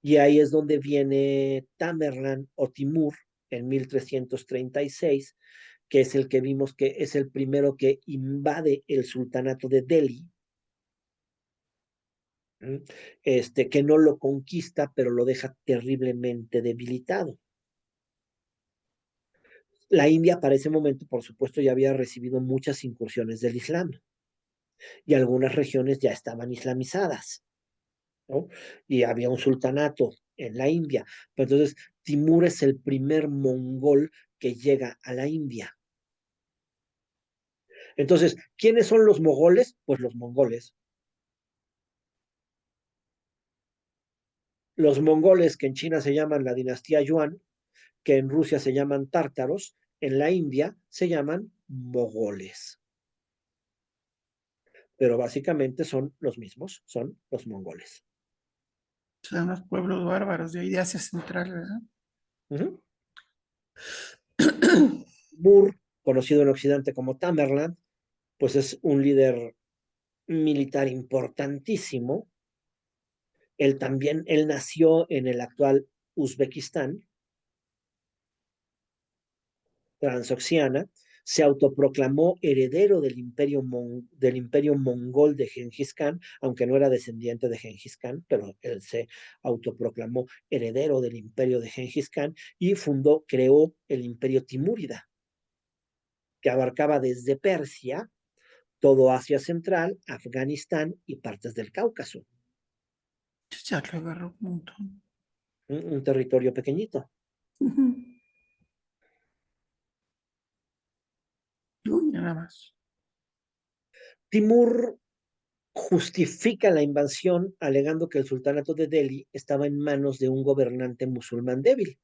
Y ahí es donde viene Tamerlán o Timur en 1336, que es el que vimos que es el primero que invade el sultanato de Delhi, que no lo conquista, pero lo deja terriblemente debilitado. La India para ese momento, por supuesto, ya había recibido muchas incursiones del Islam y algunas regiones ya estaban islamizadas, ¿no? Y había un sultanato en la India. Pero entonces, Timur es el primer mongol que llega a la India. Entonces, ¿quiénes son los mogoles? Pues los mongoles. Los mongoles que en China se llaman la dinastía Yuan, que en Rusia se llaman tártaros, en la India se llaman mogoles. Pero básicamente son los mismos, son los mongoles. Son los pueblos bárbaros de ahí de Asia Central, ¿verdad? Uh -huh. Burr, conocido en Occidente como Tamerlán, pues es un líder militar importantísimo. Él nació en el actual Uzbekistán, transoxiana, se autoproclamó heredero del imperio mongol de Gengis Khan, aunque no era descendiente de Gengis Khan, pero él se autoproclamó heredero del imperio de Gengis Khan y creó el imperio Timúrida, que abarcaba desde Persia, todo Asia Central, Afganistán y partes del Cáucaso. Ya lo agarró un montón. Un territorio pequeñito. Ujú. Uy, nada más. Timur justifica la invasión alegando que el sultanato de Delhi estaba en manos de un gobernante musulmán débil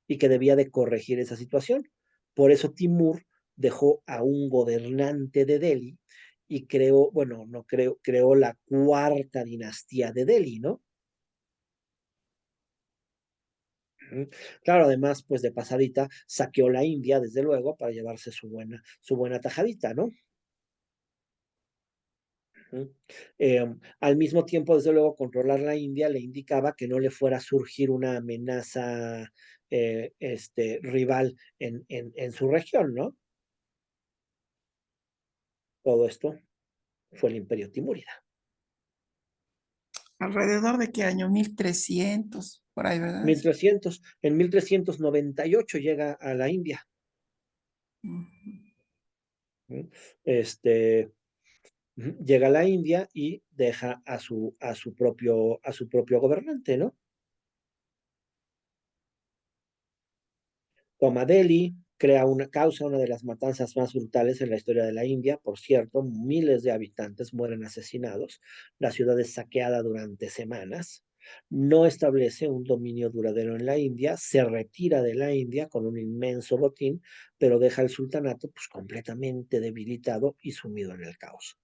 y que debía de corregir esa situación. Por eso Timur dejó a un gobernante de Delhi y creó, bueno, no creó, creó la cuarta dinastía de Delhi, ¿no? Claro, además, pues de pasadita, saqueó la India, desde luego, para llevarse su buena tajadita, ¿no? Al mismo tiempo, desde luego, controlar la India le indicaba que no le fuera a surgir una amenaza rival en su región, ¿no? Todo esto fue el Imperio Timúrida. ¿Alrededor de qué año? 1300 por ahí, ¿verdad? En 1398 llega a la India. Ujú. ¿Mm? Este, Llega a la India y deja a su propio gobernante, ¿no? Toma Delhi, causa una de las matanzas más brutales en la historia de la India. Por cierto, miles de habitantes mueren asesinados, la ciudad es saqueada durante semanas, no establece un dominio duradero en la India, se retira de la India con un inmenso botín, pero deja el sultanato pues completamente debilitado y sumido en el caos.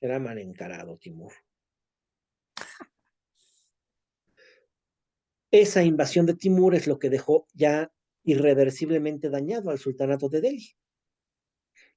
Era mal encarado Timur. Esa invasión de Timur es lo que dejó ya irreversiblemente dañado al sultanato de Delhi,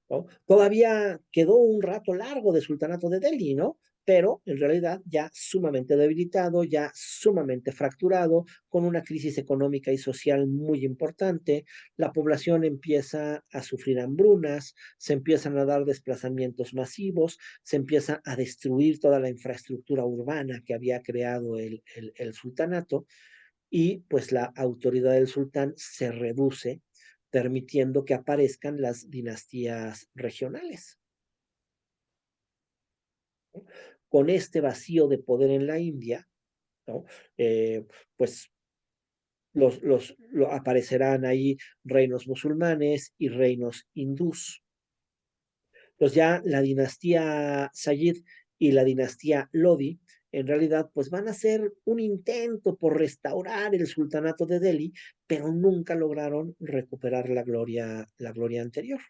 ¿no? Todavía quedó un rato largo de sultanato de Delhi, ¿no? Pero en realidad ya sumamente debilitado, ya sumamente fracturado, con una crisis económica y social muy importante. La población empieza a sufrir hambrunas, se empiezan a dar desplazamientos masivos, se empieza a destruir toda la infraestructura urbana que había creado el sultanato, y pues la autoridad del sultán se reduce, permitiendo que aparezcan las dinastías regionales. Con este vacío de poder en la India, ¿no? Pues aparecerán ahí reinos musulmanes y reinos hindús. Entonces ya la dinastía Sayyid y la dinastía Lodi en realidad pues van a hacer un intento por restaurar el sultanato de Delhi, pero nunca lograron recuperar la gloria anterior.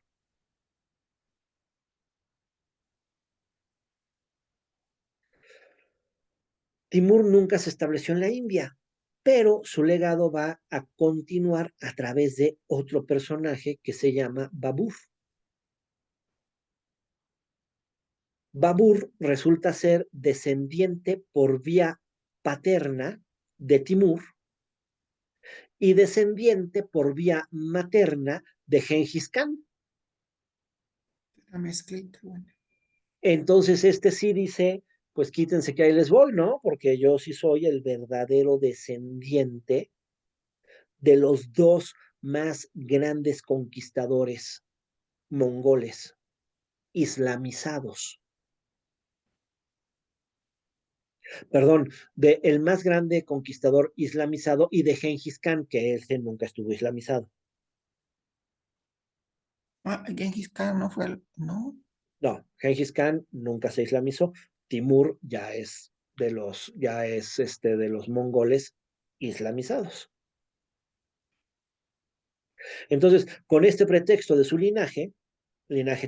Timur nunca se estableció en la India, pero su legado va a continuar a través de otro personaje que se llama Babur. Babur resulta ser descendiente por vía paterna de Timur y descendiente por vía materna de Gengis Khan. La mezclita, bueno. Entonces este sí dice, pues quítense que ahí les voy, ¿no? Porque yo sí soy el verdadero descendiente de los dos más grandes conquistadores mongoles islamizados. Perdón, de el más grande conquistador islamizado y de Gengis Khan, que él nunca estuvo islamizado. Ah, Gengis Khan no fue el... No. No, Gengis Khan nunca se islamizó. Timur ya es de los mongoles islamizados. Entonces, con este pretexto de su linaje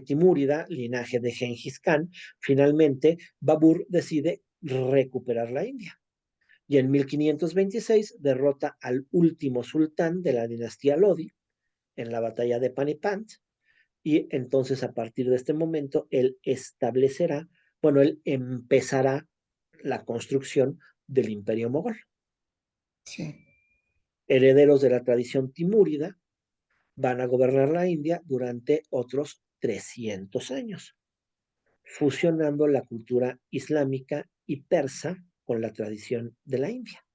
timúrida, linaje de Gengis Khan, finalmente Babur decide recuperar la India. Y en 1526 derrota al último sultán de la dinastía Lodi en la batalla de Panipant, y entonces a partir de este momento él él empezará la construcción del imperio mogol. Sí. Herederos de la tradición timúrida van a gobernar la India durante otros 300 años, fusionando la cultura islámica y persa con la tradición de la India.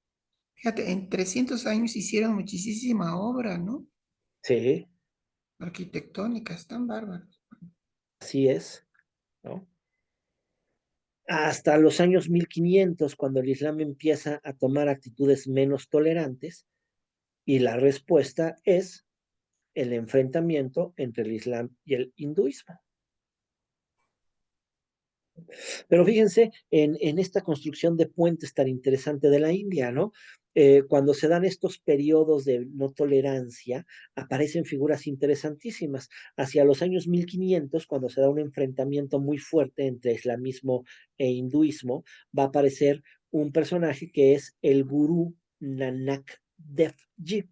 Fíjate, en 300 años hicieron muchísima obra, ¿no? Sí, Arquitectónica, están bárbaros. así es, ¿no? Hasta los años 1500, cuando el Islam empieza a tomar actitudes menos tolerantes, y la respuesta es el enfrentamiento entre el Islam y el hinduismo. Pero fíjense en esta construcción de puentes tan interesante de la India, ¿no? Cuando se dan estos periodos de no tolerancia, aparecen figuras interesantísimas. Hacia los años 1500, cuando se da un enfrentamiento muy fuerte entre islamismo e hinduismo, va a aparecer un personaje que es el gurú Nanak Dev Ji.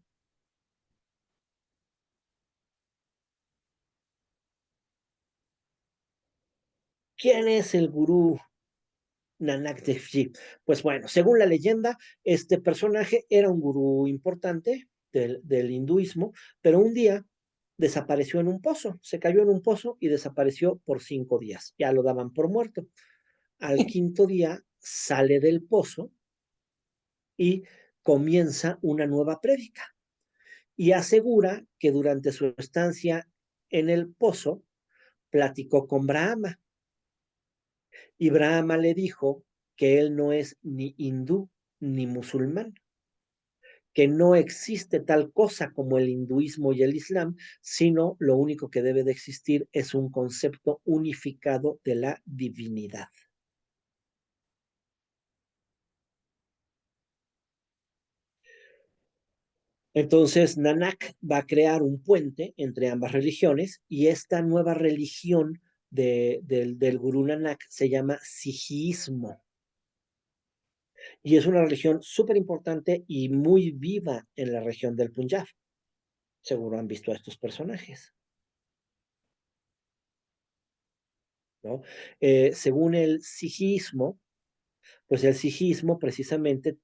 ¿Quién es el gurú Nanak Dev Ji? Pues bueno, según la leyenda, este personaje era un gurú importante del hinduismo, pero un día desapareció en un pozo, se cayó en un pozo y desapareció por 5 días. Ya lo daban por muerto. Al quinto día sale del pozo y comienza una nueva prédica y asegura que durante su estancia en el pozo platicó con Brahma, y Brahma le dijo que él no es ni hindú ni musulmán, que no existe tal cosa como el hinduismo y el islam, sino lo único que debe de existir es un concepto unificado de la divinidad. Entonces, Nanak va a crear un puente entre ambas religiones y esta nueva religión del Gurú Nanak se llama Sijismo y es una religión súper importante y muy viva en la región del Punjab. Seguro han visto a estos personajes, ¿no? Según el sijismo, pues el sijismo precisamente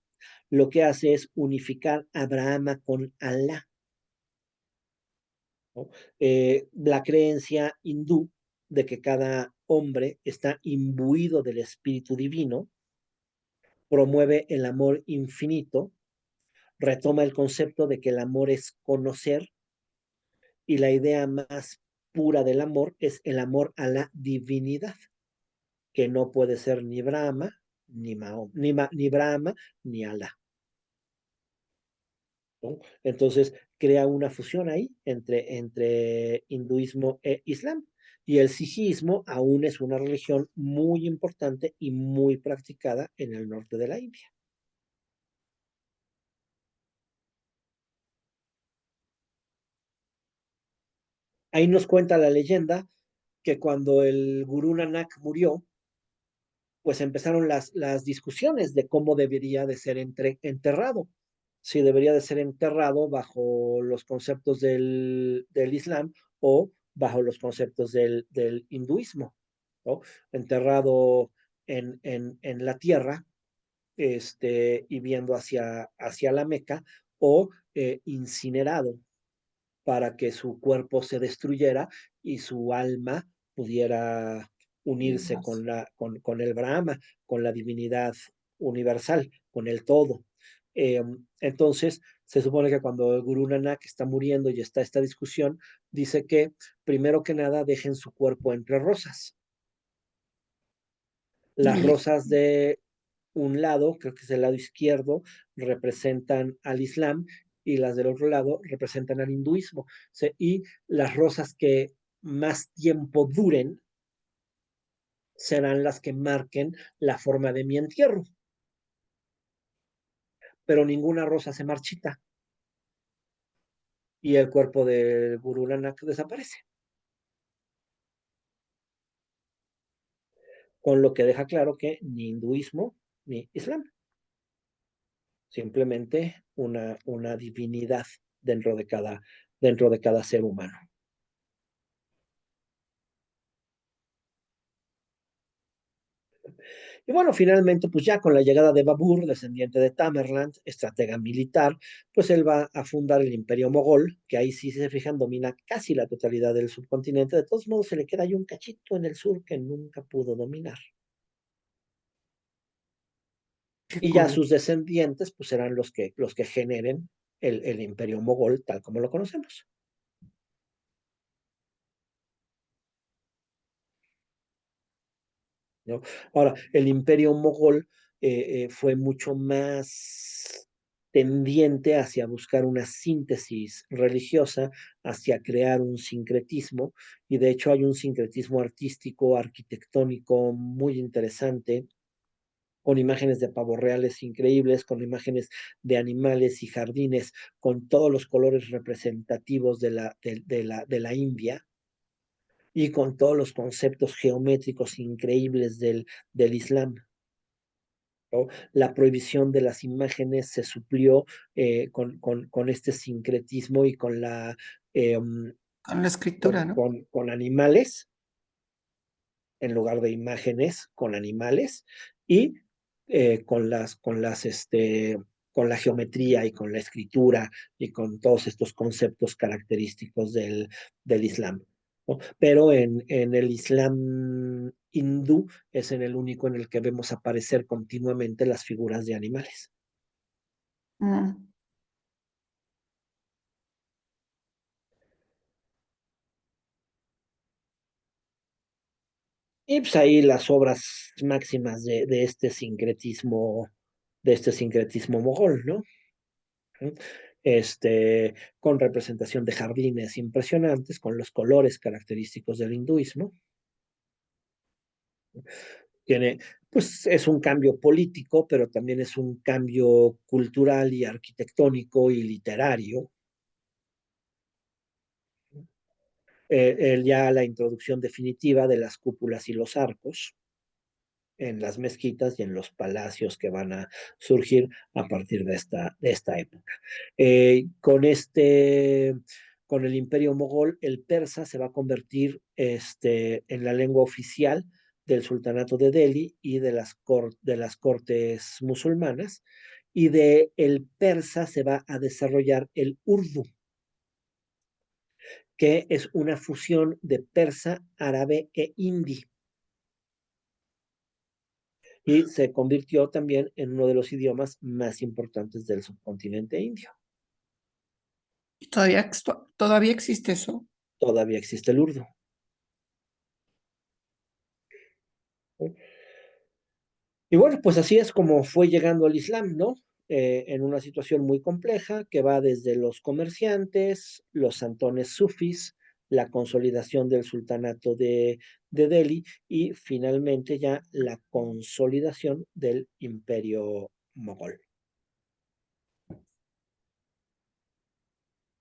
lo que hace es unificar a Brahma con Alá, ¿no? La creencia hindú de que cada hombre está imbuido del espíritu divino promueve el amor infinito, retoma el concepto de que el amor es conocer y la idea más pura del amor es el amor a la divinidad, que no puede ser ni Brahma, ni Brahma, ni Alá, ¿no? Entonces crea una fusión ahí entre hinduismo e islam. Y el sijismo aún es una religión muy importante y muy practicada en el norte de la India. Ahí nos cuenta la leyenda que cuando el Gurú Nanak murió, pues empezaron las discusiones de cómo debería de ser enterrado. Si debería de ser enterrado bajo los conceptos del Islam o bajo los conceptos del hinduismo, ¿no? Enterrado en la tierra, y viendo hacia la Meca, o incinerado para que su cuerpo se destruyera y su alma pudiera unirse Dios. con el Brahma, con la divinidad universal, con el todo. Entonces, se supone que cuando el Gurú Nanak está muriendo y está esta discusión, dice que primero que nada dejen su cuerpo entre rosas. Las Y rosas de un lado, creo que es el lado izquierdo, representan al Islam y las del otro lado representan al hinduismo. Y las rosas que más tiempo duren serán las que marquen la forma de mi entierro, pero ninguna rosa se marchita y el cuerpo del Gurú Nanak desaparece, con lo que deja claro que ni hinduismo ni islam, simplemente una divinidad dentro dentro de cada ser humano. Y bueno, finalmente, pues ya con la llegada de Babur, descendiente de Tamerlane, estratega militar, pues él va a fundar el Imperio Mogol, que ahí sí, si se fijan, domina casi la totalidad del subcontinente. De todos modos, se le queda ahí un cachito en el sur que nunca pudo dominar. qué Y ya curioso. sus descendientes, pues serán los que generen el Imperio Mogol tal como lo conocemos, ¿no? Ahora, el Imperio Mogol fue mucho más tendiente hacia buscar una síntesis religiosa, hacia crear un sincretismo, y de hecho hay un sincretismo artístico, arquitectónico muy interesante, con imágenes de pavos reales increíbles, con imágenes de animales y jardines, con todos los colores representativos de la India y con todos los conceptos geométricos increíbles del Islam, ¿no? La prohibición de las imágenes se suplió con este sincretismo y con eh, Con la escritura, ¿no? con animales, en lugar de imágenes, con animales, y con la geometría y con la escritura y con todos estos conceptos característicos del Islam, ¿no? Pero en el Islam hindú es en el único en el que vemos aparecer continuamente las figuras de animales. Mm. Y pues ahí las obras máximas de este sincretismo de este sincretismo mogol, ¿no? Con representación de jardines impresionantes, con los colores característicos del hinduismo. Tiene, pues es un cambio político, pero también es un cambio cultural y arquitectónico y literario. Ya la introducción definitiva de las cúpulas y los arcos en las mezquitas y en los palacios que van a surgir a partir de esta época. Con el imperio mogol, el persa se va a convertir en la lengua oficial del sultanato de Delhi y de las cortes musulmanas, y de el persa se va a desarrollar el urdu, que es una fusión de persa, árabe e hindi, y se convirtió también en uno de los idiomas más importantes del subcontinente indio. ¿Y todavía existe eso? Todavía existe el urdu. Y bueno, pues así es como fue llegando al Islam, ¿no? En una situación muy compleja que va desde los comerciantes, los santones sufis, la consolidación del sultanato de Delhi y finalmente ya la consolidación del imperio mogol.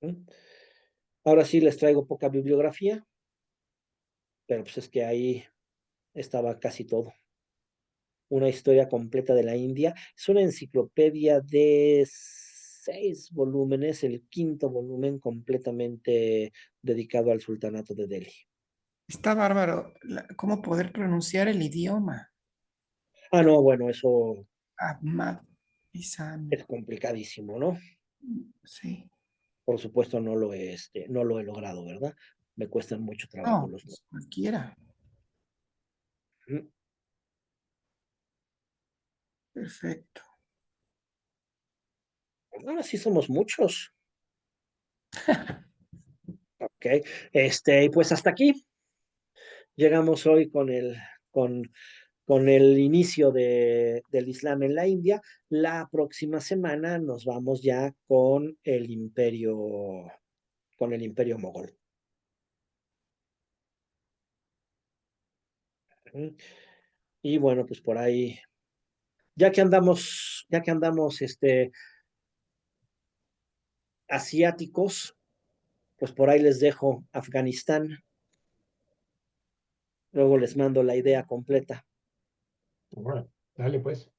¿Mm? Ahora sí les traigo poca bibliografía, pero pues es que ahí estaba casi todo. Una historia completa de la India. Es una enciclopedia de 6 volúmenes, el quinto volumen completamente dedicado al sultanato de Delhi. Está bárbaro. ¿Cómo poder pronunciar el idioma? Ah, no, bueno, eso Ahmad Isami. es complicadísimo, ¿no? Sí. Por supuesto no lo he logrado, ¿verdad? Me cuestan mucho trabajo No, los pues cualquiera. nombres. Perfecto. Ahora sí somos muchos. Ok. Pues hasta aquí llegamos hoy con el inicio del Islam en la India. La próxima semana nos vamos ya con el imperio mogol. Y bueno, pues por ahí, ya que andamos, asiáticos, pues por ahí les dejo Afganistán. Luego les mando la idea completa. Bueno, dale pues.